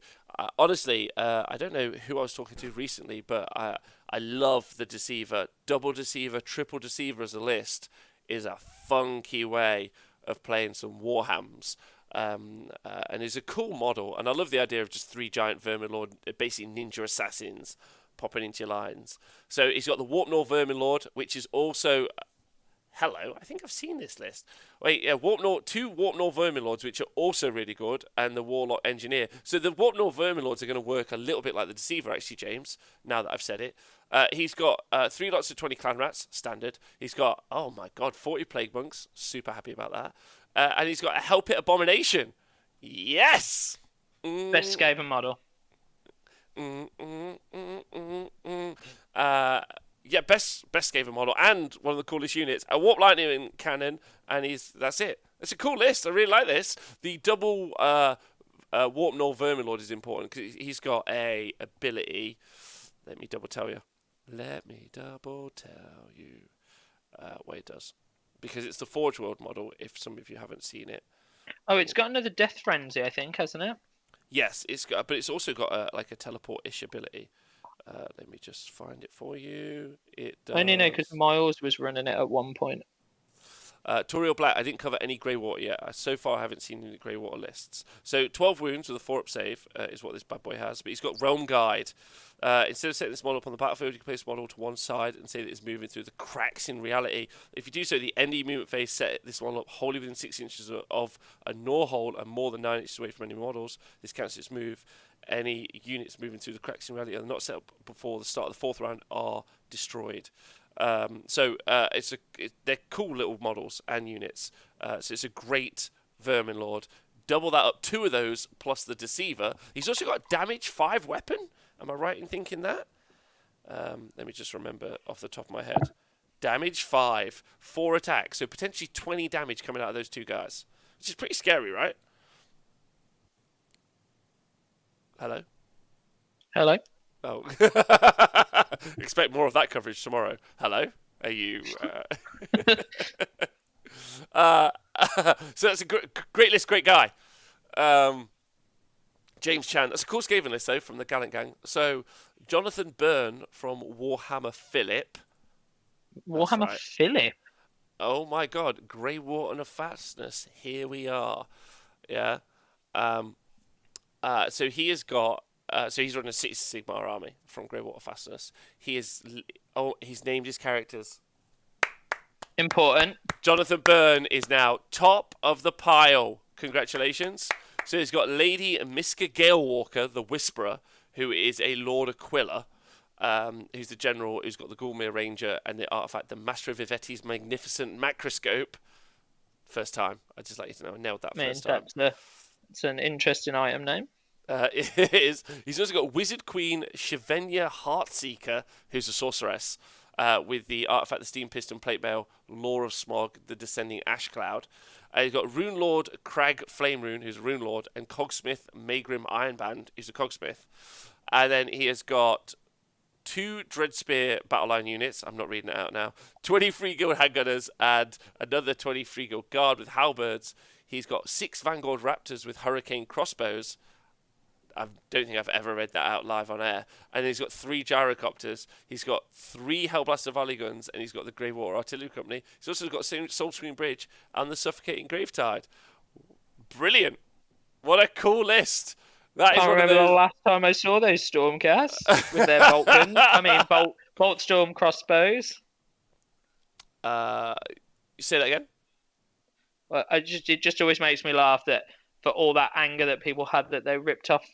Honestly, I don't know who I was talking to recently, but I love the Deceiver. Double Deceiver, Triple Deceiver as a list is a funky way of playing some Warhams. And it's a cool model, and I love the idea of just 3 giant Verminlord, basically ninja assassins, popping into your lines. So he's got the Warpnor Verminlord, which is also... Hello, I think I've seen this list. Wait, yeah, 2 Warpnor Verminlords, which are also really good, and the Warlock Engineer. So the Warpnor Verminlords are going to work a little bit like the Deceiver, actually, James, now that I've said it. He's got 3 lots of 20 Clan Rats, standard. He's got, oh my god, 40 Plague Monks, super happy about that. And he's got a Hell Pit Abomination. Yes! Best Skaven model. Yeah, best Skaven model and one of the coolest units. A Warp Lightning Cannon, and that's it. It's a cool list. I really like this. The double Warpnor Verminlord is important because he's got a ability. Let me double tell you. What it does. Because it's the Forge World model, if some of you haven't seen it. Oh, it's got another Death Frenzy, I think, hasn't it? Yes, but it's also got a teleport-ish ability. Let me just find it for you. It does... I only know because Miles was running it at one point. Toriel Black, I didn't cover any Grey Water yet. So far, I haven't seen any Grey Water lists. So 12 wounds with a 4-up save is what this bad boy has. But he's got Realm Guide. Instead of setting this model up on the battlefield, you can place the model to one side and say that it's moving through the cracks in reality. If you do so, the end of your movement phase, set this model up wholly within 6 inches of a gnaw hole and more than 9 inches away from any models. This counts as its move. Any units moving through the cracks in reality are not set up before the start of the 4th round are destroyed. They're cool little models and units. So it's a great Vermin Lord. Double that up, 2 of those plus the Deceiver. He's also got a damage 5 weapon. Am I right in thinking that? Let me just remember off the top of my head. Damage 5, 4 attacks, so potentially 20 damage coming out of those 2 guys, which is pretty scary, right? Hello. Hello. Oh. Expect more of that coverage tomorrow. Hello. Are you... So that's a great list, great guy. James Chan. That's a cool Skaven list, though, from the Gallant Gang. So, Jonathan Byrne from Warhammer Philip. Warhammer right. Philip? Oh, my God. Grey Water of Fastness. Here we are. Yeah. So he has got... so he's running a 6 Sigmar army from Grey Water Fastness. He's named his characters. Important. Jonathan Byrne is now top of the pile. Congratulations. So he's got Lady Miska Galewalker, the Whisperer, who is a Lord Aquila, who's the general who's got the Gulmir Ranger and the artifact, the Master of Ivetti's Magnificent Macroscope. First time. I'd just like you to know I nailed that first time. It's an interesting item name. It is. He's also got Wizard Queen Shivenya Heartseeker, who's a sorceress, with the artifact, the Steam Piston Plate Mail, Law of Smog, the Descending Ash Cloud. He's got Rune Lord Crag Flame Rune, who's a Rune Lord, and Cogsmith Maegrim Ironband, who's a Cogsmith. And then he has got 2 Dreadspear Battleline units, I'm not reading it out now, 23 Guild Handgunners, and another 23 Guild Guard with Halberds. He's got 6 Vanguard Raptors with Hurricane Crossbows. I don't think I've ever read that out live on air. And he's got 3 Gyrocopters. He's got 3 Hellblaster Volley Guns, and he's got the Grey Water Artillery Company. He's also got Soul Screen Bridge and the Suffocating Gravetide. Brilliant. What a cool list. That is I remember the last time I saw those Stormcasts with their bolt guns. I mean, bolt storm crossbows. You say that again? Well, it just always makes me laugh that for all that anger that people had that they ripped off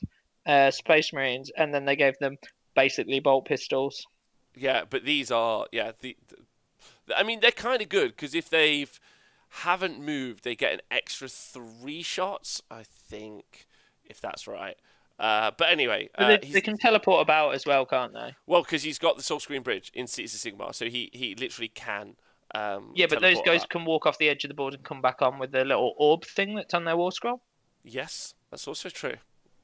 Space Marines and then they gave them basically bolt pistols. Yeah, but these are I mean, they're kind of good because if they haven't moved, they get an extra 3 shots, I think, if that's right. But anyway, but they can teleport about as well, can't they? Well, because he's got the Soul Screen Bridge in Cities of Sigmar, so he literally can. Yeah, but those guys can walk off the edge of the board and come back on with the little orb thing that's on their war scroll. Yes, that's also true.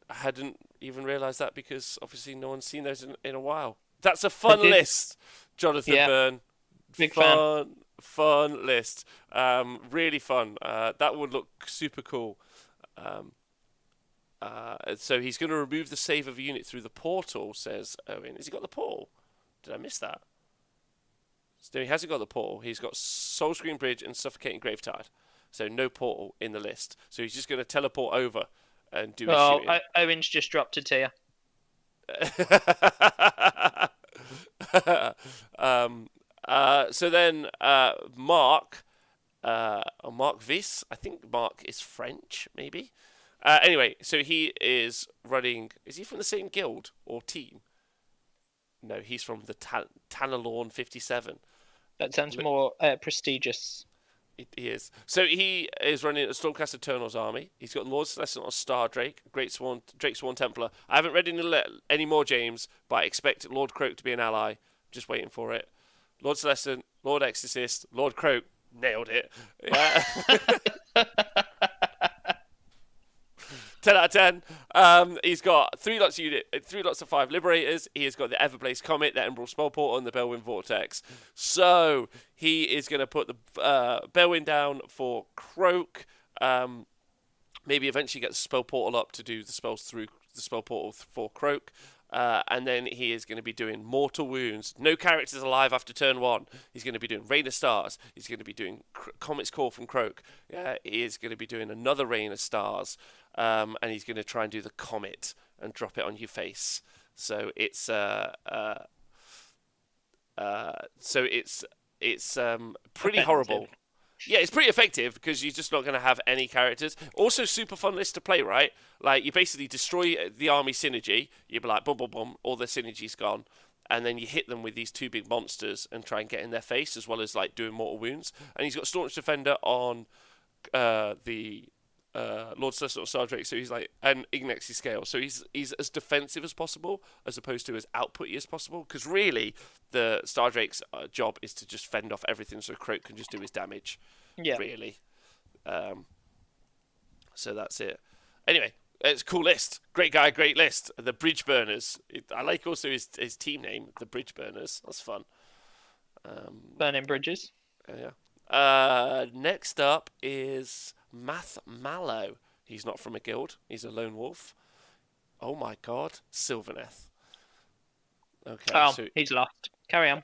I hadn't even realised that because obviously no one's seen those in a while. That's a fun list, Jonathan Byrne. Big fan. Fun list. Really fun. That would look super cool. So he's going to remove the save of a unit through the portal, says Owen. Has he got the portal? Did I miss that? No, he hasn't got the portal. He's got Soul Screen Bridge and Suffocating Gravetide. So no portal in the list. So he's just going to teleport over and do his shooting. Owen's just dropped a tier. So then Mark Viss, I think Mark is French, maybe. Anyway, so he is running... Is he from the same guild or team? No, he's from the Tanalorn 57. That sounds more prestigious. He is. So he is running a Stormcast Eternals army. He's got Lord Celestin on Star Drake, Drake Sworn Templar. I haven't read any more, James, but I expect Lord Croak to be an ally. Just waiting for it. Lord Celestin, Lord Exorcist, Lord Croak. Nailed it. Yeah. 10 out of 10. He's got 3 lots of 5 Liberators. He has got the Everblaze Comet, the Emerald Spell Portal, and the Bellwind Vortex. So he is going to put the Bellwind down for Croak. Maybe eventually get the Spell Portal up to do the spells through the Spell Portal for Croak. And then he is going to be doing Mortal Wounds. No characters alive after turn 1. He's going to be doing Rain of Stars. He's going to be doing Comet's Call from Croak. He is going to be doing another Rain of Stars. And he's going to try and do the Comet and drop it on your face. So it's pretty Effective. horrible. Yeah, it's pretty effective because you're just not going to have any characters. Also, super fun list to play, right? Like, you basically destroy the army synergy. You'd be like, boom, boom, boom, all the synergy's gone. And then you hit them with these 2 big monsters and try and get in their face, as well as, like, doing mortal wounds. And he's got Staunch Defender on the Lord Celestial Star Drake, so he's like, and Ignex's Scale. So he's as defensive as possible, as opposed to as outputty as possible. Because really, the Star Drake's job is to just fend off everything, so Croak can just do his damage. Yeah. Really. So that's it. Anyway, it's a cool list. Great guy, great list. The Bridge Burners. I like also his team name, the Bridge Burners. That's fun. Burning bridges. Yeah. Next up is Math Mallow. He's not from a guild. He's a lone wolf. Oh my god. Sylvaneth. Okay. Oh, so he's lost. Carry on.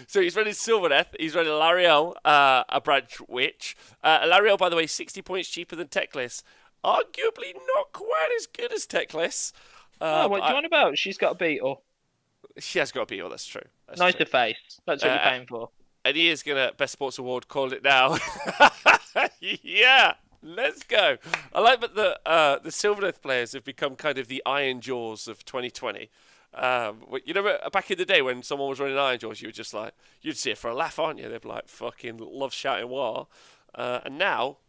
So he's running Sylvaneth. He's running Lariel, a branch witch. Lariel, by the way, 60 points cheaper than Teclis. Arguably not quite as good as Teclis. What do you want about? She's got a beetle. She has got a beetle, that's true. That's Nice true. to face. That's what you're paying for. And he is going to Best Sports Award, call it now. Yeah, let's go. I like that the Sylvaneth players have become kind of the Iron Jaws of 2020. You know, back in the day when someone was running Iron Jaws, you were just like, you'd see it for a laugh, aren't you? They'd be like, fucking love shouting war. And now,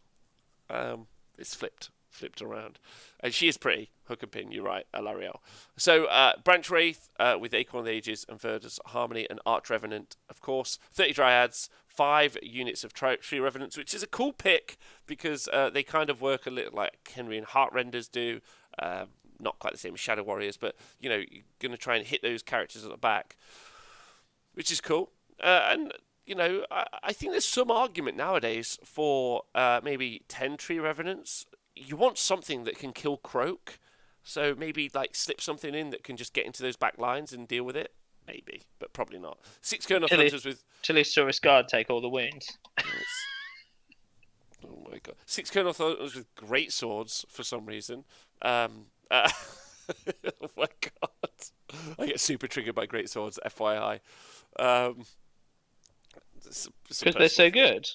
it's flipped around. And she is pretty. Hook and pin, you're right, Lariel. So, Branch Wraith with Acorn of the Ages and Verdur's Harmony and Arch Revenant, of course. 30 Dryads, 5 units of Tree Revenants, which is a cool pick because they kind of work a little like Henry and Heartrenders do. Not quite the same as Shadow Warriors, but, you know, you're going to try and hit those characters at the back, which is cool. And, you know, I think there's some argument nowadays for maybe 10 Tree Revenants. You want something that can kill Croak. So maybe like slip something in that can just get into those back lines and deal with it. Maybe, but probably not. 6 Colonel Hunters with... Tillysaurus Guard take all the wounds. Oh my god. 6 Colonel Hunters with great swords for some reason. Oh my god. I get super triggered by great swords, FYI. Because they're so good.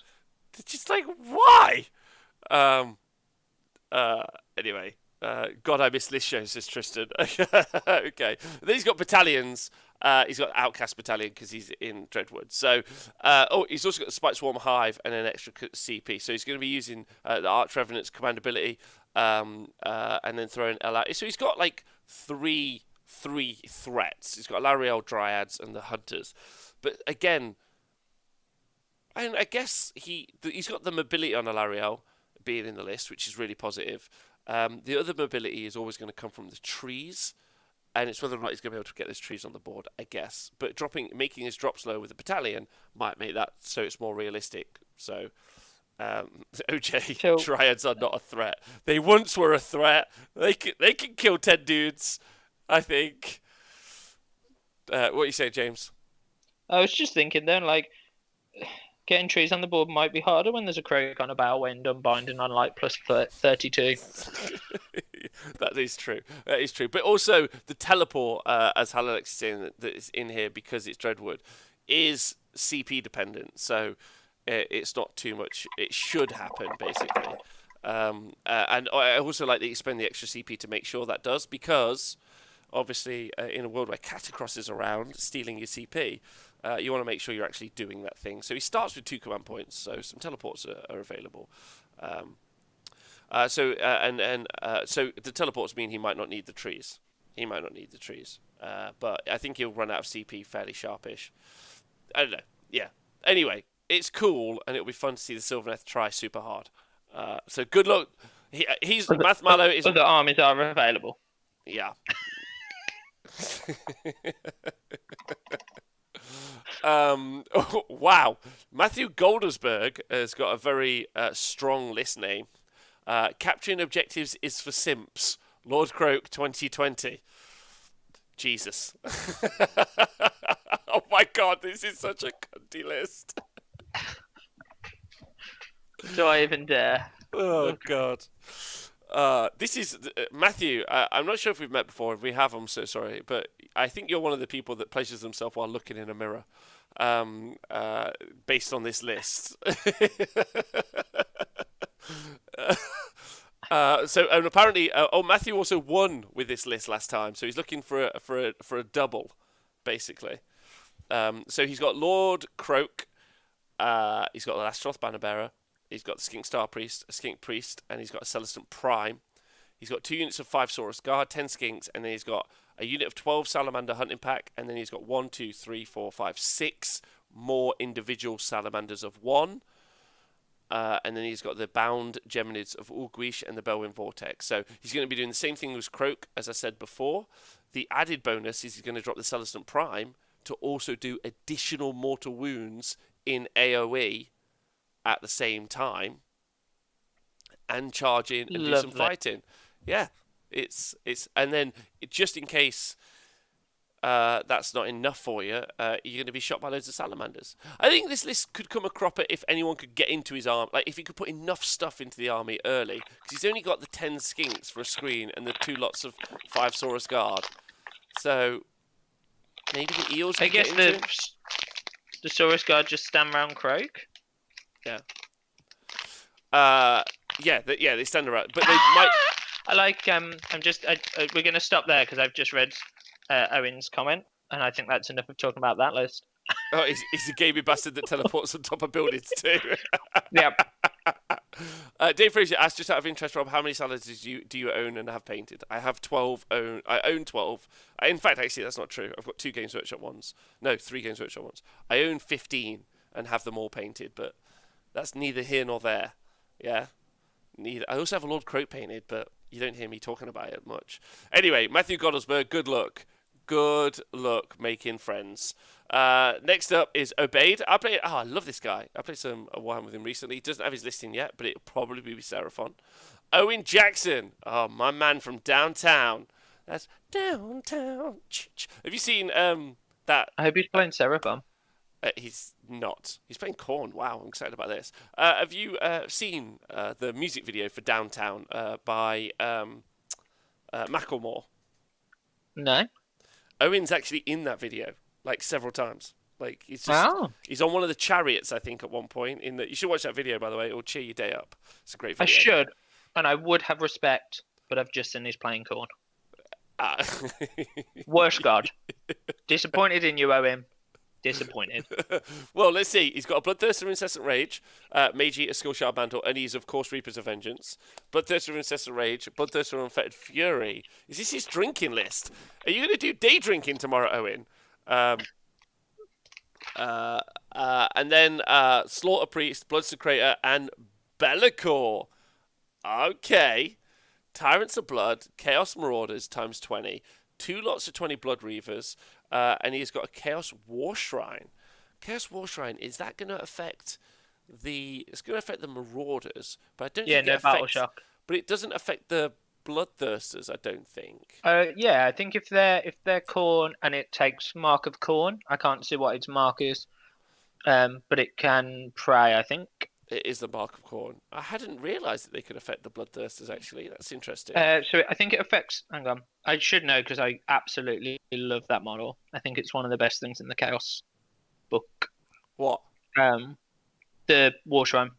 They're just like, why? Anyway. God, I miss list shows, says Tristan. Okay. Then he's got battalions. He's got Outcast Battalion because he's in Dreadwood. So, he's also got the Spike Swarm Hive and an extra CP. So he's going to be using the Arch Revenant's command ability and then throwing LR. So he's got like three threats. He's got Lariel, Dryads, and the Hunters. But again, I guess he's got the mobility on Lariel being in the list, which is really positive. The other mobility is always going to come from the trees, and it's whether or not he's going to be able to get those trees on the board, I guess. But making his drop slow with the battalion might make that so it's more realistic. So, OJ, Dryads are not a threat. They once were a threat. They can kill 10 dudes, I think. What do you say, James? I was just thinking then, like, getting trees on the board might be harder when there's a Croak on a Bowwind unbinding on like plus 32. That is true. That is true. But also the teleport, as Halalex is saying, that is in here because it's Dreadwood, is CP dependent. So it's not too much. It should happen basically. And I also like that you spend the extra CP to make sure that does, because obviously in a world where Catacross is around stealing your CP, you want to make sure you're actually doing that thing. So he starts with 2 command points, so some teleports are available. So the teleports mean he might not need the trees. But I think he'll run out of CP fairly sharpish. I don't know. Yeah. Anyway, it's cool, and it'll be fun to see the Sylvaneth try super hard. So good luck. Math Mallow is... Other armies are available. Yeah. Wow. Matthew Goldersberg has got a very strong list name. Capturing objectives is for simps. Lord Croak 2020. Jesus. Oh my god, this is such a cunty list. Do I even dare? Oh god. This is Matthew. I'm not sure if we've met before. If we have, I'm so sorry, but I think you're one of the people that pleasures themselves while looking in a mirror. Based on this list. And apparently, Matthew also won with this list last time, so he's looking for a double, basically. So he's got Lord Croak, he's got the Lastroth Bannerbearer, he's got the Skink Star Priest, a Skink Priest, and he's got a Celestant Prime. He's got 2 units of 5 Saurus Guard, 10 Skinks, and then he's got a unit of 12 Salamander Hunting Pack, and then he's got 1, 2, 3, 4, 5, 6 more individual Salamanders of 1. And then he's got the Bound Geminids of Ulguish and the Belwyn Vortex. So he's going to be doing the same thing as Croak, as I said before. The added bonus is he's going to drop the Celestant Prime to also do additional mortal wounds in AoE at the same time and charge in and do some fighting. Yeah, it's and then just in case that's not enough for you, you're going to be shot by loads of salamanders. I think this list could come a cropper if anyone could get into his arm, like if he could put enough stuff into the army early, because he's only got the 10 skinks for a screen and the 2 lots of 5 Saurus Guard. So maybe the eels. I guess the Saurus Guard just stand around Croak. Yeah. They stand around, but they might. I like. We're going to stop there because I've just read Owen's comment, and I think that's enough of talking about that list. Oh, he's a gamey bastard that teleports on top of buildings too. Yep. Dave Fraser asked, just out of interest, Rob, how many salamanders do you own and have painted? I have 12. I own 12. In fact, actually, that's not true. I've got 2 Games Workshop ones. No, 3 Games Workshop ones. I own 15 and have them all painted, but that's neither here nor there. Yeah. Neither. I also have a Lord Croak painted, but you don't hear me talking about it much. Anyway, Matthew Goddelsberg, good luck. Good luck making friends. Next up is Obeid. I love this guy. I played some Warhammer with him recently. He doesn't have his listing yet, but it'll probably be Seraphon. Owen Jackson. Oh, my man from downtown. That's downtown. Have you seen that? I hope he's playing Seraphon. He's not. He's playing Korn. Wow, I'm excited about this. Have you seen the music video for Downtown by Macklemore? No. Owen's actually in that video, like several times. Like he's on one of the chariots, I think, at one point. You should watch that video, by the way. It will cheer your day up. It's a great video. I should, and I would have respect, but I've just seen he's playing Korn. Worst God. Disappointed in you, Owen. Disappointed. Well, let's see. He's got a Bloodthirster of Incessant Rage, Mage Eater, Skull Shard Mantle, and he's, of course, Reapers of Vengeance. Bloodthirster of Incessant Rage, Bloodthirster of Unfettered Fury. Is this his drinking list? Are you going to do day drinking tomorrow, Owen? And then Slaughter Priest, Bloodsecrator, and Bellicor. Okay. Tyrants of Blood, Chaos Marauders times 20, 2 lots of 20 Blood Reavers, and he's got a Chaos War Shrine. Chaos War Shrine, is that going to affect it's going to affect the Marauders, but I don't think it affects... Battle Shock. But it doesn't affect the Bloodthirsters, I don't think. Yeah, I think if they're Khorne and it takes Mark of Khorne, I can't see what its mark is, but it can pray, I think. It is the Mark of Khorne. I hadn't realised that they could affect the Bloodthirsters, actually. That's interesting. So I think it affects... Hang on. I should know because I absolutely love that model. I think it's one of the best things in the Chaos book. What? The War Shrine.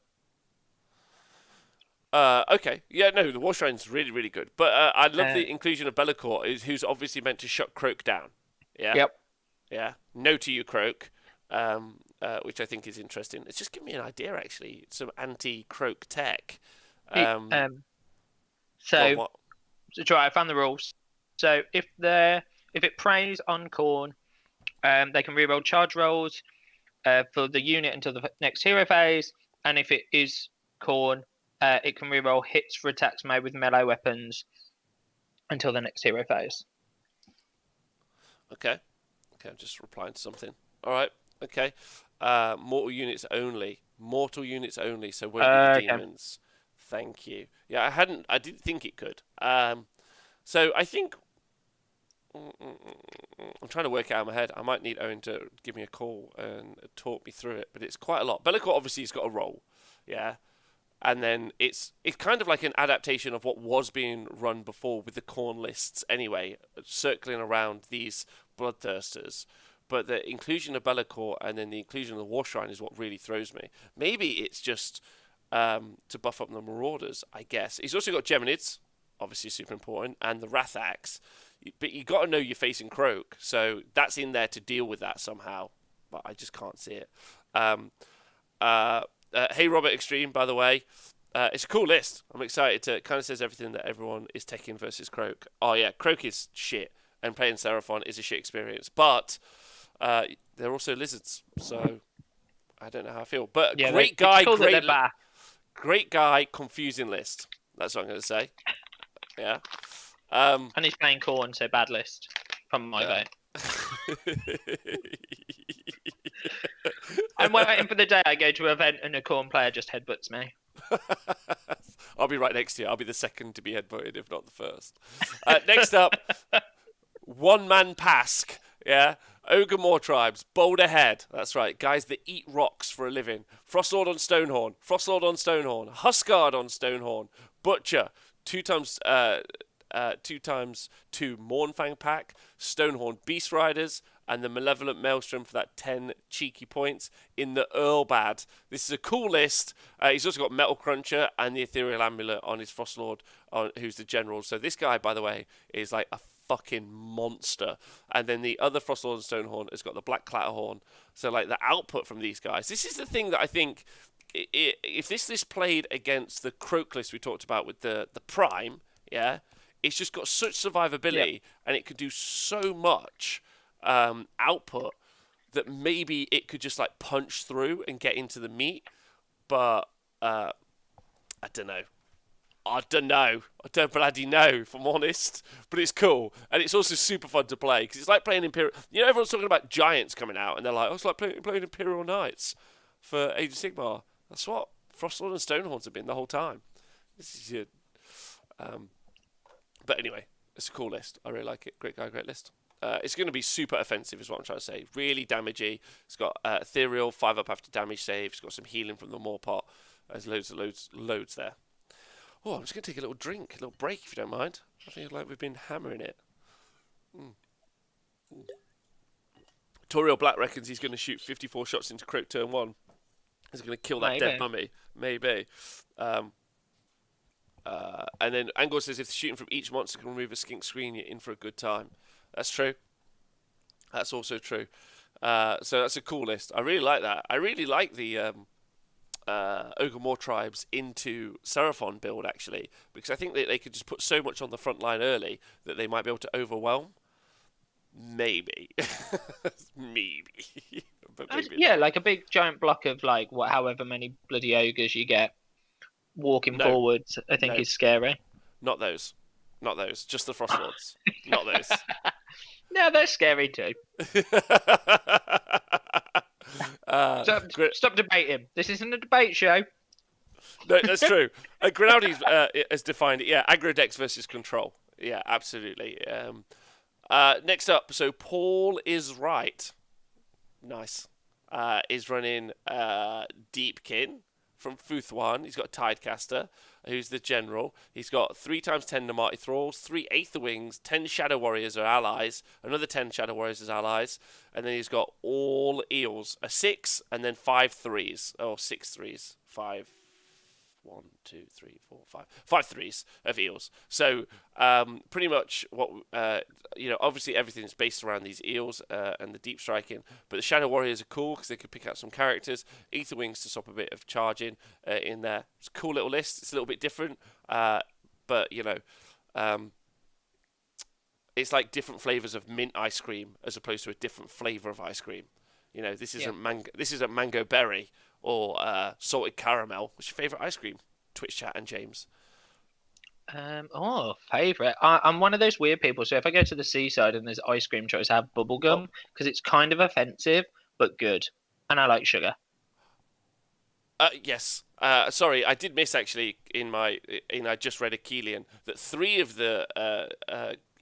Okay. Yeah, no, the War Shrine's really, really good. But I love the inclusion of Bellicor, who's obviously meant to shut Croak down. Yeah? Yep. Yeah. No to you, Croak. Which I think is interesting. It's just giving me an idea, actually. Some anti-Croak tech. So try. I found the rules. So if it preys on Khorne, they can reroll charge rolls for the unit until the next hero phase, and if it is Khorne, it can reroll hits for attacks made with melee weapons until the next hero phase. Okay, I'm just replying to something. All right. Okay. Mortal units only. So won't be the demons. Thank you. Yeah, I didn't think it could. So I think I'm trying to work it out in my head. I might need Owen to give me a call and talk me through it, but it's quite a lot. Bellicourt obviously has got a role, yeah, and then it's kind of like an adaptation of what was being run before with the corn lists anyway, circling around these bloodthirsters. But the inclusion of Bellicourt and then the inclusion of the War Shrine is what really throws me. Maybe it's just to buff up the Marauders, I guess. He's also got Geminids, obviously super important, and the Wrath Axe. But you got to know you're facing Croak, so that's in there to deal with that somehow. But I just can't see it. Hey Robert Extreme, by the way, it's a cool list. I'm excited to. It kind of says everything that everyone is taking versus Croak. Oh yeah, Croak is shit, and playing Seraphon is a shit experience. But they're also lizards, so I don't know how I feel. But Yeah, great they guy, call it their back. great guy, confusing list. That's what I'm going to say. Yeah. And he's playing corn, so bad list from my vote. I'm waiting for the day I go to an event and a corn player just headbutts me. I'll be right next to you. I'll be the second to be headbutted, if not the first. Next up, Man Pasque. Yeah. Ogre Moor Tribes, bold ahead. That's right, guys that eat rocks for a living. Frostlord on Stonehorn, Huskard on Stonehorn, Butcher, 2x2 Mournfang pack, Stonehorn Beast Riders, and the Malevolent Maelstrom for that 10 cheeky points in the Earlbad. This is a cool list. He's also got Metal Cruncher and the Ethereal Amulet on his Frostlord, who's the general. So this guy, by the way, is like a fucking monster. And then the other Frostlord and Stonehorn has got the Black Clatterhorn. So like the output from these guys, this is the thing that I think, if this list played against the Croak list we talked about with the Prime, yeah, it's just got such survivability, and it could do so much output that maybe it could just like punch through and get into the meat. But I don't know. I don't bloody know, if I'm honest. But it's cool. And it's also super fun to play. Because it's like playing Imperial... You know, everyone's talking about Giants coming out. And they're like, oh, it's like playing Imperial Knights for Age of Sigmar. That's what Frostlord and Stonehorns have been the whole time. This is your... But anyway, it's a cool list. I really like it. Great guy, great list. It's going to be super offensive is what I'm trying to say. Really damagey. It's got Ethereal, 5-up after damage save. It's got some healing from the Maw Pot. There's loads there. Oh, I'm just going to take a little drink, a little break, if you don't mind. I feel like we've been hammering it. Toriel Black reckons he's going to shoot 54 shots into Croak turn 1. He's going to kill that dead mummy. Maybe. And then Angor says if the shooting from each monster can remove a skink screen, you're in for a good time. That's true. That's also true. So that's a cool list. I really like that. I really like the... Ogre Moor Tribes into Seraphon build, actually, because I think that they could just put so much on the front line early that they might be able to overwhelm. Maybe. Maybe. But maybe yeah, like a big giant block of like however many bloody ogres you get walking forwards, I think is scary. Not those. Just the Frostlords. Not those. No, they're scary too. Stop debating. This isn't a debate show. No, that's true. Grinaldi's has defined it. Yeah, aggro decks versus control. Yeah, absolutely. Next up, so Paul is right. Nice. Is running Deepkin from Futhwan. He's got Tidecaster, who's the general. He's got 3x10 Namati Thralls, 3 Aether Wings, 10 Shadow Warriors are allies, another 10 Shadow Warriors as allies, and then he's got all Eels, a 6, and then 5 threes, or 6 threes, 5, 1, 2, 3, 4, 5, 5 threes of Eels. So pretty much what, obviously everything is based around these Eels and the deep striking, but the Shadow Warriors are cool because they could pick out some characters, Aether Wings to stop a bit of charging in there. It's a cool little list. It's a little bit different, but it's like different flavors of mint ice cream as opposed to a different flavor of ice cream. This isn't mango berry or salted caramel. What's your favourite ice cream? Twitch chat and James. Favourite. I'm one of those weird people. So if I go to the seaside and there's ice cream choice, I have bubblegum because it's kind of offensive but good, and I like sugar. Yes. Sorry, I did miss actually I just read a Keelian that 3 of the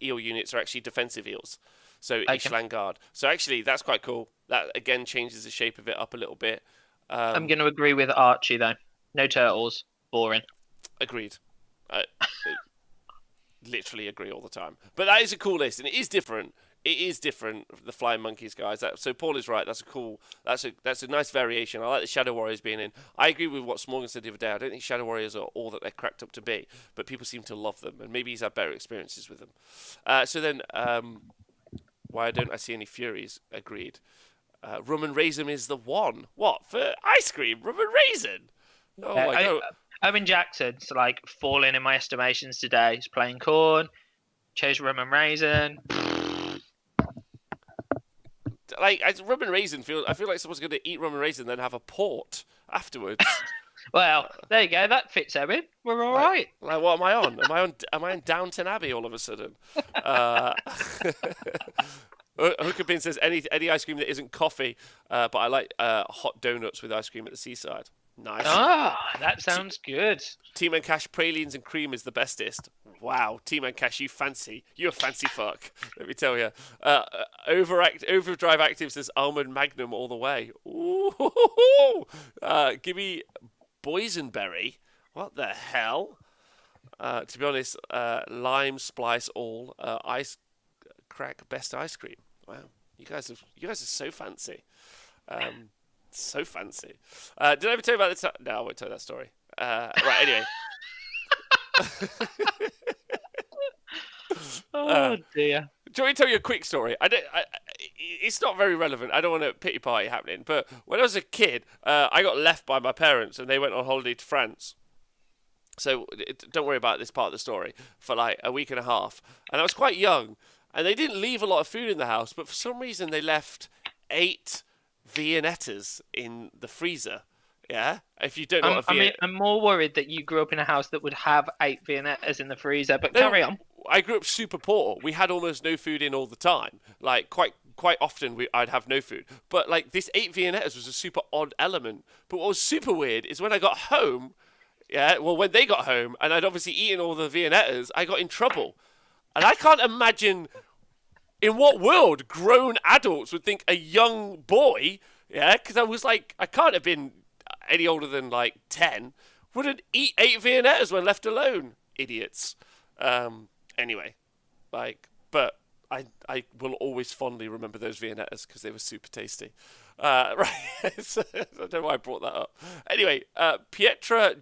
eel units are actually defensive eels. So Okay. Ishlan Guard. So actually, that's quite cool. That again changes the shape of it up a little bit. I'm going to agree with Archie though. No turtles. Boring. Agreed. I literally agree all the time. But that is a cool list, and it is different. It is different. The Flying Monkeys guys. So Paul is right. That's a nice variation. I like the Shadow Warriors being in. I agree with what Smorgan said the other day. I don't think Shadow Warriors are all that they're cracked up to be, but people seem to love them, and maybe he's had better experiences with them. So then, why don't I see any Furies? Agreed. Rum and Raisin is the one. What for ice cream? Rum and Raisin. Oh my god. Owen Jackson's like falling in my estimations today. He's playing corn. Chose Rum and Raisin. Like rum and raisin, I feel like someone's going to eat rum and raisin, then have a port afterwards. Well, there you go. That fits Owen. We're all right. Like, what am I on? Am I on Downton Abbey all of a sudden? Hookerpin says any ice cream that isn't coffee, but I like hot donuts with ice cream at the seaside. Nice. Ah, that sounds good. Team and Cash pralines and cream is the bestest. Wow, Team and Cash, you're a fancy fuck. Let me tell you. Overdrive Active says almond magnum all the way. Ooh, give me boysenberry. What the hell? To be honest, lime splice all ice crack best ice cream. Wow, you guys are so fancy. So fancy. Did I ever tell you about this? No, I won't tell that story. Right, anyway. Oh dear. Do you want me to tell you a quick story? It's not very relevant. I don't want a pity party happening. But when I was a kid, I got left by my parents and they went on holiday to France. So don't worry about this part of the story for like a week and a half. And I was quite young. And they didn't leave a lot of food in the house. But for some reason, they left 8 Viennettas in the freezer. Yeah? If you don't know what a Viennetta... I'm more worried that you grew up in a house that would have 8 Viennettas in the freezer, but carry on. I grew up super poor. We had almost no food in all the time. Like, quite often I'd have no food. But, like, this 8 Viennettas was a super odd element. But what was super weird is when I got home, when they got home, and I'd obviously eaten all the Viennettas, I got in trouble. And I can't imagine... in what world grown adults would think a young boy, because I was like, I can't have been any older than like 10, wouldn't eat 8 Viennettas when left alone. Idiots. Anyway, but I will always fondly remember those Viennettas because they were super tasty. Right, so, I don't know why I brought that up. Anyway, Pietra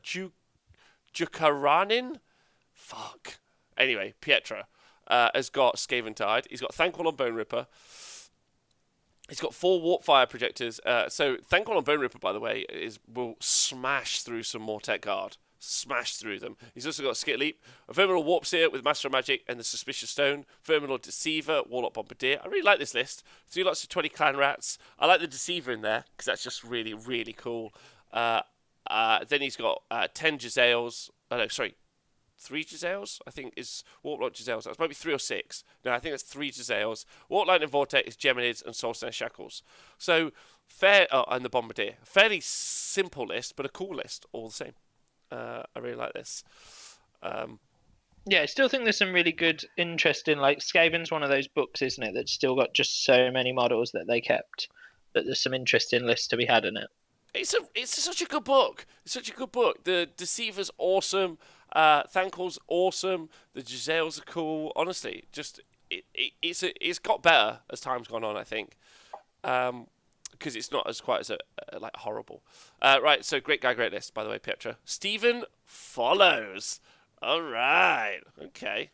Jukaranin? Fuck. Anyway, Pietra. Has got Skaven Tide. He's got Thanquol on Bone Ripper. He's got 4 Warp Fire projectors. So Thanquol on Bone Ripper, by the way, will smash through some Mortek Guard. Smash through them. He's also got Skit Leap, a Verminal Warp Seer with Master of Magic and the Suspicious Stone, Verminal Deceiver, Warlock Bombardier. I really like this list. 3 lots of 20 Clan Rats. I like the Deceiver in there because that's just really, really cool. Then he's got 10 Giselles. Oh, no, sorry. 3 Giselles, I think, is Warlock Giselles. That's maybe 3 or 6. No, I think that's 3 Giselles. Warlock Lightning Vortex is Geminids and Soul Snare Shackles. So, and the Bombardier. Fairly simple list, but a cool list all the same. I really like this. Yeah, I still think there's some really good, interesting, like, Skaven's one of those books, isn't it, that's still got just so many models that they kept, that there's some interesting lists to be had in it. It's such a good book. It's such a good book. The Deceiver's awesome. Thanquol's awesome. The Giselles are cool. Honestly, just it's got better as time's gone on, I think, because it's not as quite as like horrible. Right, so great guy, great list, by the way, Petra. Stephen follows. All right, okay.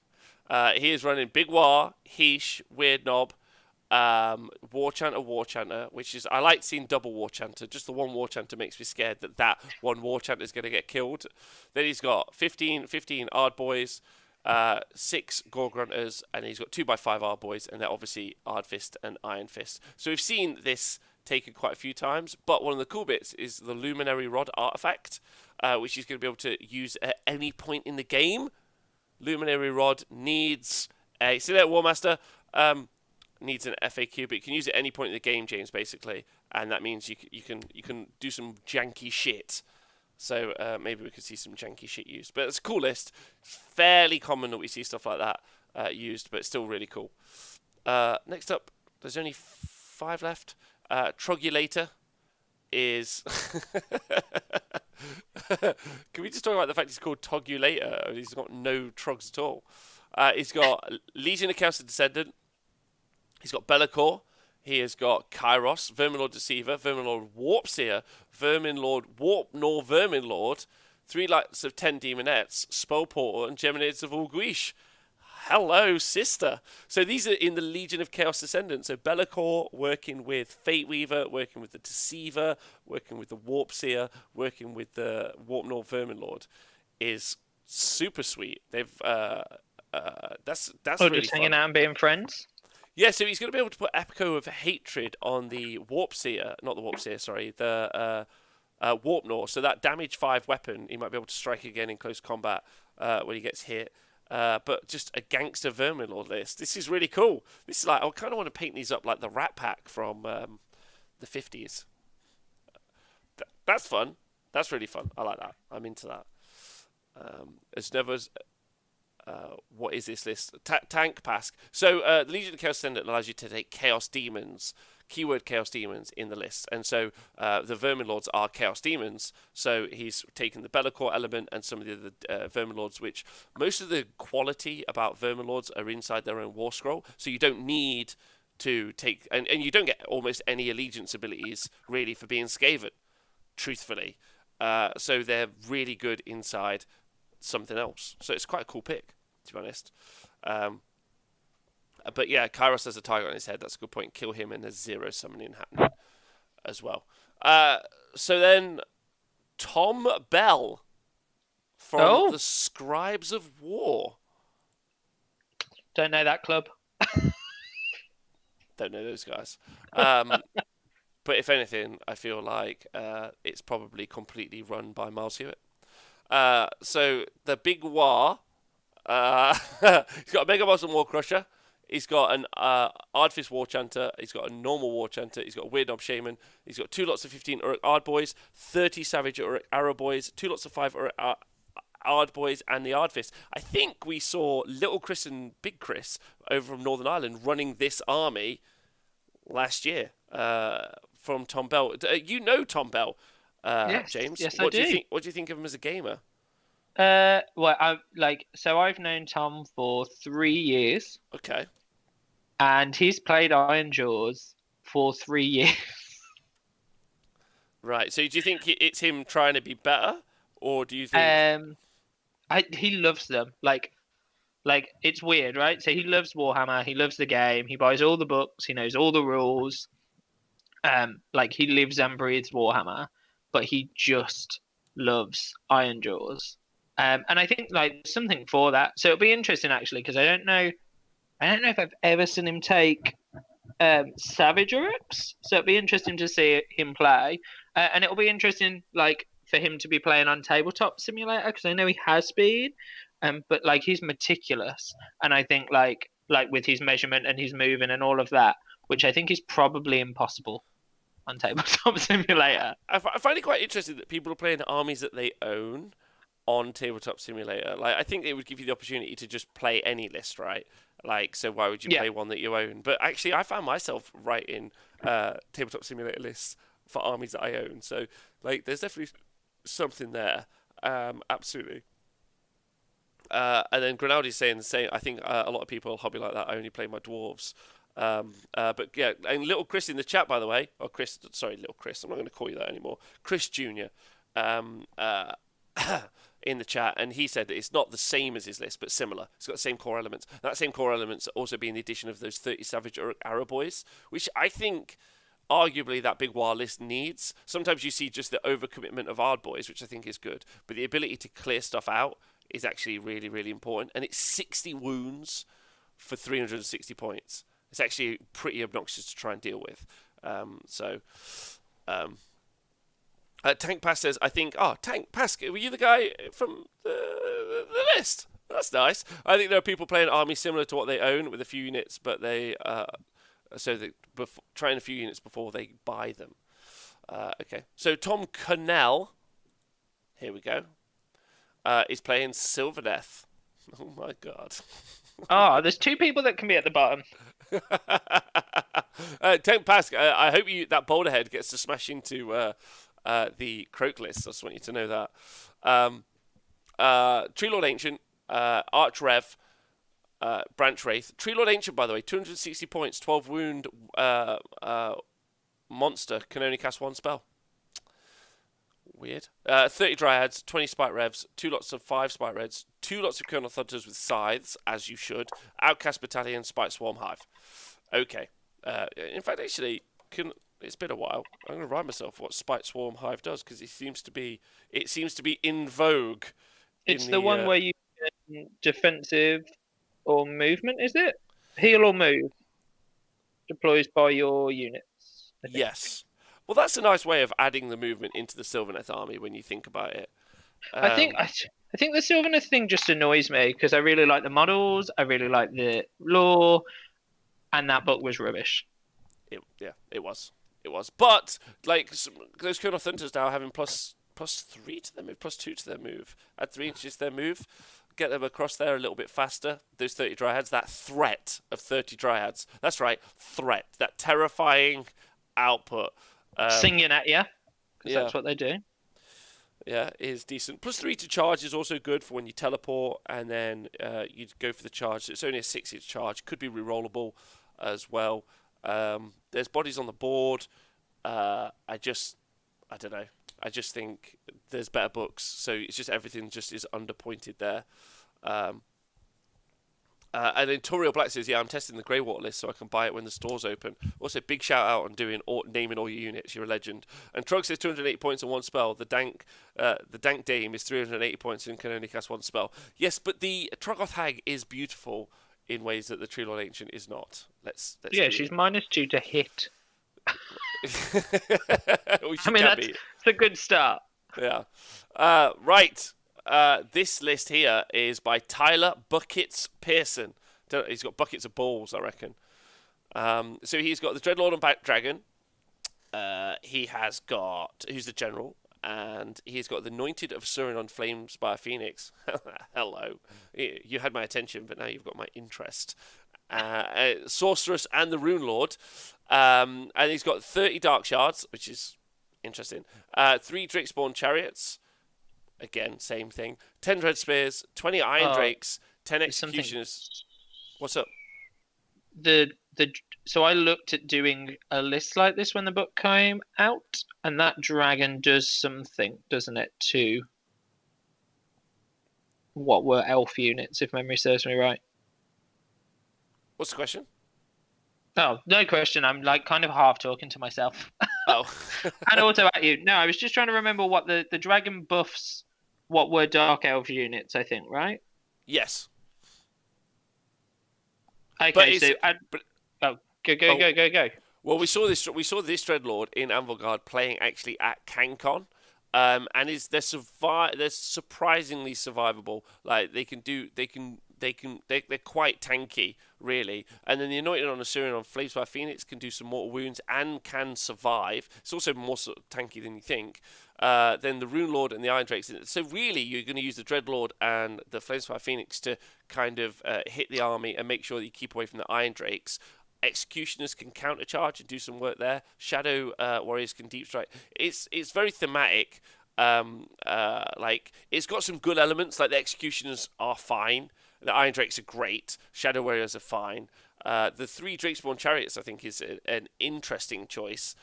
He is running Big War, Heesh, Weird Knob, War Chanter, which is, I like seeing double War Chanter. Just the one War Chanter makes me scared that one War Chanter is going to get killed. Then he's got 15 Ard Boys, 6 Gore Grunters, and he's got 2x5 Ard Boys, and they're obviously Ard Fist and Iron Fist. So we've seen this taken quite a few times, but one of the cool bits is the Luminary Rod artifact, which he's going to be able to use at any point in the game. Luminary Rod needs a... See that, War Master? Needs an FAQ, but you can use it at any point in the game, James, basically, and that means you can do some janky shit. So maybe we could see some janky shit used. But it's a cool list. It's fairly common that we see stuff like that used, but it's still really cool. Next up, there's only 5 left. Trogulator is... Can we just talk about the fact he's called Togulator? He's got no trogs at all. He's got Legion of Chaos Descendant. He's got Be'lakor. He has got Kairos, Verminlord Deceiver, Verminlord Warpseer, Verminlord Warp nor Verminlord, 3 Lights of 10 Demonettes, Spell Portal, and Geminades of Ulguish. Hello, sister. So these are in the Legion of Chaos Descendants. So Be'lakor working with Fate Weaver, working with the Deceiver, working with the Warpseer, working with the Warp nor Verminlord is super sweet. They've that's really just hanging fun. out and being friends. Yeah, so he's going to be able to put Echo of Hatred on the Warpseer, not the Warpseer, sorry, the Warpnor. So that damage 5 weapon, he might be able to strike again in close combat when he gets hit. But just a gangster Verminlord list. This is really cool. This is like, I kind of want to paint these up like the Rat Pack from the 50s. That's fun. That's really fun. I like that. I'm into that. As never... what is this list? Tank Pasque. So the Legion of Chaos Ascendant allows you to take Chaos Demons, keyword Chaos Demons in the list. And so the Verminlords are Chaos Demons. So he's taken the Be'lakor element and some of the other Verminlords, which most of the quality about Verminlords are inside their own War Scroll. So you don't need to take... And you don't get almost any allegiance abilities, really, for being Skaven, truthfully. So they're really good inside something else. So it's quite a cool pick, to be honest. But yeah, Kairos has a target on his head. That's a good point. Kill him and there's 0 summoning happening as well. So then Tom Bell from the Scribes of War. Don't know that club. Don't know those guys. But if anything, I feel like it's probably completely run by Miles Hewitt. So the big War, he's got a Mega Boss and War Crusher. He's got an Ardfist War Chanter. He's got a normal War Chanter. He's got a Weird Knob Shaman. He's got 2 lots of 15 Uruk Ard Boys, 30 Savage Uruk Arrow Boys, 2 lots of 5 Uruk Ard Boys, and the Ardfist. I think we saw Little Chris and Big Chris over from Northern Ireland running this army last year from Tom Bell. You know Tom Bell. Yes, James. yes, What I do. What do you think of him as a gamer? Well, I've known Tom for 3 years, Okay. and he's played Iron Jaws for 3 years. Right. So do you think it's him trying to be better, or do you think? He loves them. Like it's weird, right? So he loves Warhammer. He loves the game. He buys all the books. He knows all the rules. He lives and breathes Warhammer, but he just loves Iron Jaws. And I think something for that. So it'll be interesting actually, because I don't know if I've ever seen him take Savage Uruks. So it'll be interesting to see him play, and it'll be interesting for him to be playing on Tabletop Simulator, because I know he has been, but he's meticulous, and I think with his measurement and his moving and all of that, which I think is probably impossible on Tabletop Simulator. I find it quite interesting that people are playing armies that they own on Tabletop Simulator. I think it would give you the opportunity to just play any list, right? So why would you play one that you own? But actually, I found myself writing Tabletop Simulator lists for armies that I own. So there's definitely something there. Absolutely. And then Grinaldi's saying the same. I think a lot of people hobby like that. I only play my dwarves. But yeah, and little Chris in the chat, by the way, or Chris, sorry, little Chris, I'm not going to call you that anymore. Chris Jr. In the chat, and he said that it's not the same as his list, but similar. It's got the same core elements. That same core elements also being the addition of those 30 Savage Arrow Boys, which I think arguably that big war list needs. Sometimes you see just the overcommitment of Ard Boys, which I think is good, but the ability to clear stuff out is actually really, really important. And it's 60 wounds for 360 points. It's actually pretty obnoxious to try and deal with. Tank Pasque says, I think, Tank Pasque, were you the guy from the list? That's nice. I think there are people playing armies similar to what they own with a few units, but they trying a few units before they buy them. Okay, so Tom Connell Here we go. Is playing Sylvaneth. Oh my god. There's 2 people that can be at the bottom. Man Pasque, I hope that boulder head gets to smash into the Croak list. I just want you to know that. Tree Lord Ancient, Arch Rev, Branch Wraith. Tree Lord Ancient, by the way, 260 points, 12 wound monster, can only cast 1 spell. Weird. 30 Dryads, 20 Spite Revs, 2 lots of 5 Spite Reds, 2 lots of Colonel Thunters with Scythes, as you should, Outcast Battalion, Spite Swarm Hive. Okay. In fact, actually, it's been a while. I'm going to write myself what Spite Swarm Hive does, because it seems to be in vogue. It's the one where you get defensive or movement, is it? Heal or move. Deploys by your units. Yes. Well, that's a nice way of adding the movement into the Sylvaneth army when you think about it. I think the Sylvaneth thing just annoys me because I really like the models, I really like the lore, and that book was rubbish. It was. But like those Colonel Thunters now having plus 3 to their move, plus 2 to their move, add 3 inches to their move, get them across there a little bit faster. Those 30 Dryads, that threat of 30 Dryads. That's right, threat. That terrifying output. Singing at you, because that's what they do. Yeah, is decent. Plus 3 to charge is also good for when you teleport, and then you go for the charge. It's only a 6-inch charge. Could be rerollable as well. There's bodies on the board. I don't know. I just think there's better books. So it's just everything just is underpointed there. And then Toriel Black says, yeah, I'm testing the Greywater list so I can buy it when the store's open. Also, big shout out on naming all your units. You're a legend. And Trug says 280 points on 1 spell. The Dank Dame is 380 points and can only cast 1 spell. Yes, but the Troggoth Hag is beautiful in ways that the Tree Lord Ancient is not. Let's she's -2 to hit. I mean, that's a good start. Yeah. Right. This list here is by Tyler Buckets Pearson. He's got buckets of balls, I reckon. So he's got the Dreadlord and Back Dragon. He has got, who's the general, and he's got the Anointed of Surin Flames by a Phoenix. Hello. You had my attention, but now you've got my interest. Sorceress and the Rune Lord. And he's got 30 Dark Shards, which is interesting. 3 Drakespawn Chariots. Again, same thing. 10 Dread Spears, 20 Iron Drakes, 10 Executioners. What's up? So I looked at doing a list like this when the book came out, and that dragon does something, doesn't it, to what were elf units, if memory serves me right. What's the question? Oh, no question. I'm like kind of half talking to myself. Oh. And also at you. No, I was just trying to remember what the dragon buffs, what were dark elf units, I think, right? Yes. Okay, go. Well, we saw this Dreadlord in Anvilgard playing actually at CanCon. And they're surprisingly survivable. Like they're quite tanky, really. And then the Anointed on Assyrian on Flames by Phoenix can do some mortal wounds and can survive. It's also more sort of tanky than you think. Then the Rune Lord and the Iron Drakes. So really, you're going to use the Dreadlord and the Flames by Phoenix to kind of hit the army and make sure that you keep away from the Iron Drakes. Executioners can countercharge and do some work there. Shadow Warriors can deep strike. It's very thematic. Like it's got some good elements. Like the Executioners are fine. The Iron Drakes are great. Shadow Warriors are fine. The 3 Drakespawn Chariots, I think, is an interesting choice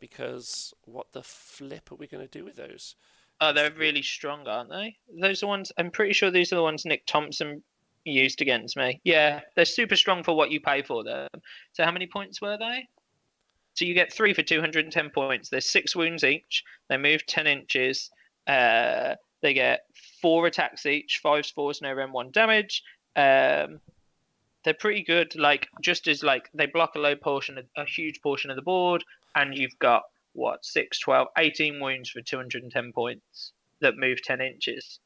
because what the flip are we going to do with those? Oh, they're really strong, aren't they? Those are ones. I'm pretty sure these are the ones Nick Thompson used against me. Yeah, they're super strong for what you pay for them. So how many points were they? So you get 3 for 210 points. There's 6 wounds each. They move 10 inches. They get 4 attacks each, 5 force, no rem, 1 damage. They're pretty good. Like just as like they block a huge portion of the board, and you've got 6, 12, 18 wounds for 210 points that move 10 inches.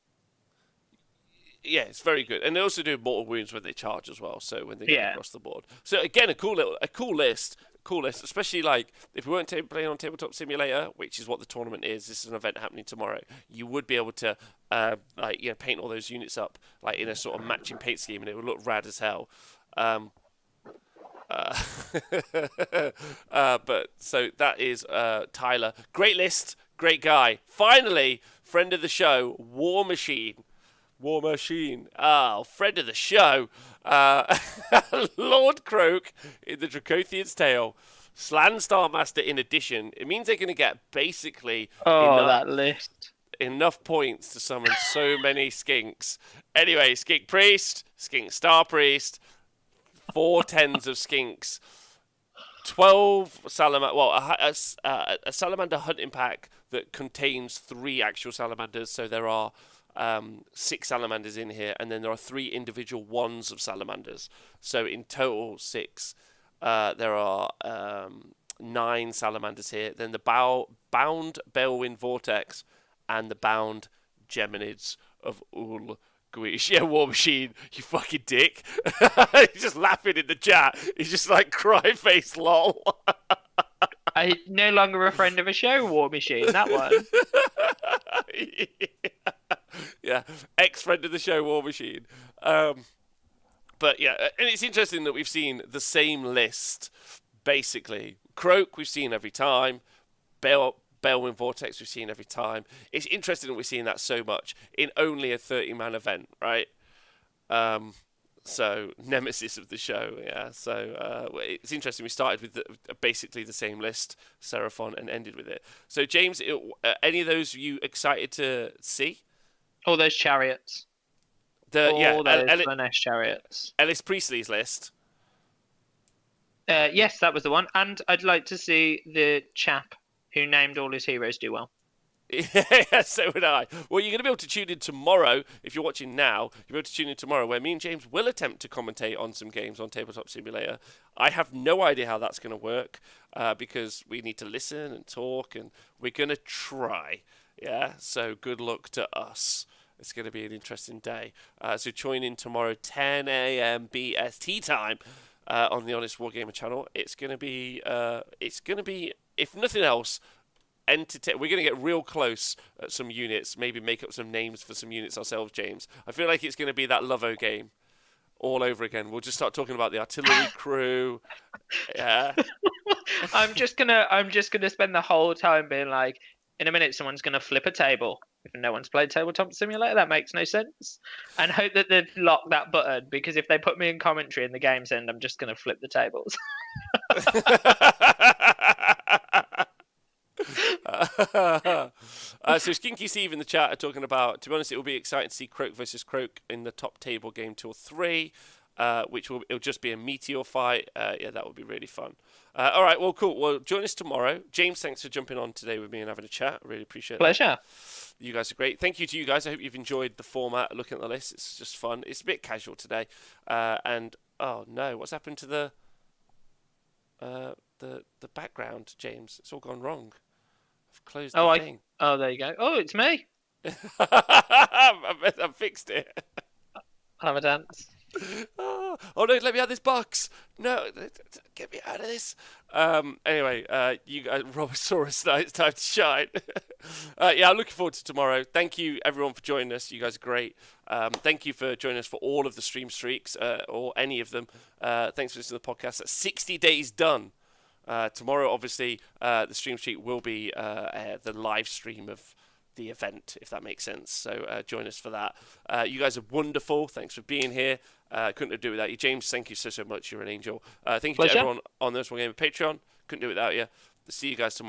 Yeah, it's very good, and they also do mortal wounds when they charge as well. So when they get across the board. So again, a cool list. cool list, especially like if we weren't playing on Tabletop Simulator, which is what the tournament is. This is an event happening tomorrow. You would be able to paint all those units up like in a sort of matching paint scheme, and it would look rad as hell. But so that is Tyler. Great list, great guy. Finally, friend of the show, War Machine. War Machine. Oh, friend of the show. Lord Croak in the Dracothian's Tale. Slan Star Master in addition. It means they're going to get basically that list. Enough points to summon so many skinks. Anyway, Skink Priest, Skink Star Priest, 4 tens of skinks, 12 salamander. Well, a salamander hunting pack that contains 3 actual salamanders. So there are 6 salamanders in here, and then there are 3 individual ones of salamanders. So in total 6. There are 9 salamanders here. Then the bound Balewind Vortex and the bound Geminids of Ul. Yeah, War Machine, you fucking dick. He's just laughing in the chat. He's just like cry face lol. I no longer a friend of a show, War Machine. That one. Yeah, ex-friend of the show, War Machine. But yeah, and it's interesting that we've seen the same list, basically. Croak, we've seen every time. Balewind Vortex, we've seen every time. It's interesting that we're seeing that so much in only a 30-man event, right? So, nemesis of the show, yeah. So, it's interesting. We started with basically the same list, Seraphon, and ended with it. So, James, any of those you excited to see? All those chariots. All those Slanesh chariots. Ellis Priestley's list. Yes, that was the one. And I'd like to see the chap who named all his heroes do well. Yeah, so would I. Well, you're going to be able to tune in tomorrow. If you're watching now, you'll be able to tune in tomorrow where me and James will attempt to commentate on some games on Tabletop Simulator. I have no idea how that's going to work because we need to listen and talk, and we're going to try. Yeah, so good luck to us. It's going to be an interesting day. So join in tomorrow, 10 a.m. BST time on the Honest Wargamer channel. It's going to be, if nothing else, we're going to get real close at some units, maybe make up some names for some units ourselves, James. I feel like it's going to be that Lovo game all over again. We'll just start talking about the artillery crew. Yeah. I'm just gonna spend the whole time being like, in a minute someone's gonna flip a table. If no one's played Tabletop Simulator, that makes no sense. And hope that they've locked that button, because if they put me in commentary and the game's end, I'm just gonna flip the tables. So Skinky Steve in the chat are talking about, to be honest, it will be exciting to see Croak versus Croak in the top table game tour 3, it'll just be a meteor fight. Yeah, that would be really fun. All right, well, cool. Well, join us tomorrow. James, thanks for jumping on today with me and having a chat. I really appreciate it. Pleasure. You guys are great. Thank you to you guys. I hope you've enjoyed the format, looking at the list. It's just fun. It's a bit casual today. And oh no, what's happened to the background, James? It's all gone wrong. I've closed the thing. Oh, there you go. Oh, it's me. I fixed it. I'll have a dance. Oh no, let me out of this box. No, get me out of this. Anyway, you guys, Robosaurus, it's time to shine. Yeah, I'm looking forward to tomorrow. Thank you, everyone, for joining us. You guys are great. Thank you for joining us for all of the stream streaks, or any of them. Thanks for listening to the podcast. That's 60 days done. Tomorrow, obviously, the stream streak will be the live stream of the event, if that makes sense. So join us for that. You guys are wonderful. Thanks for being here. Couldn't do it without you. James, thank you so much. You're an angel. Thank you to everyone on this one game of Patreon. Couldn't do it without you. See you guys tomorrow.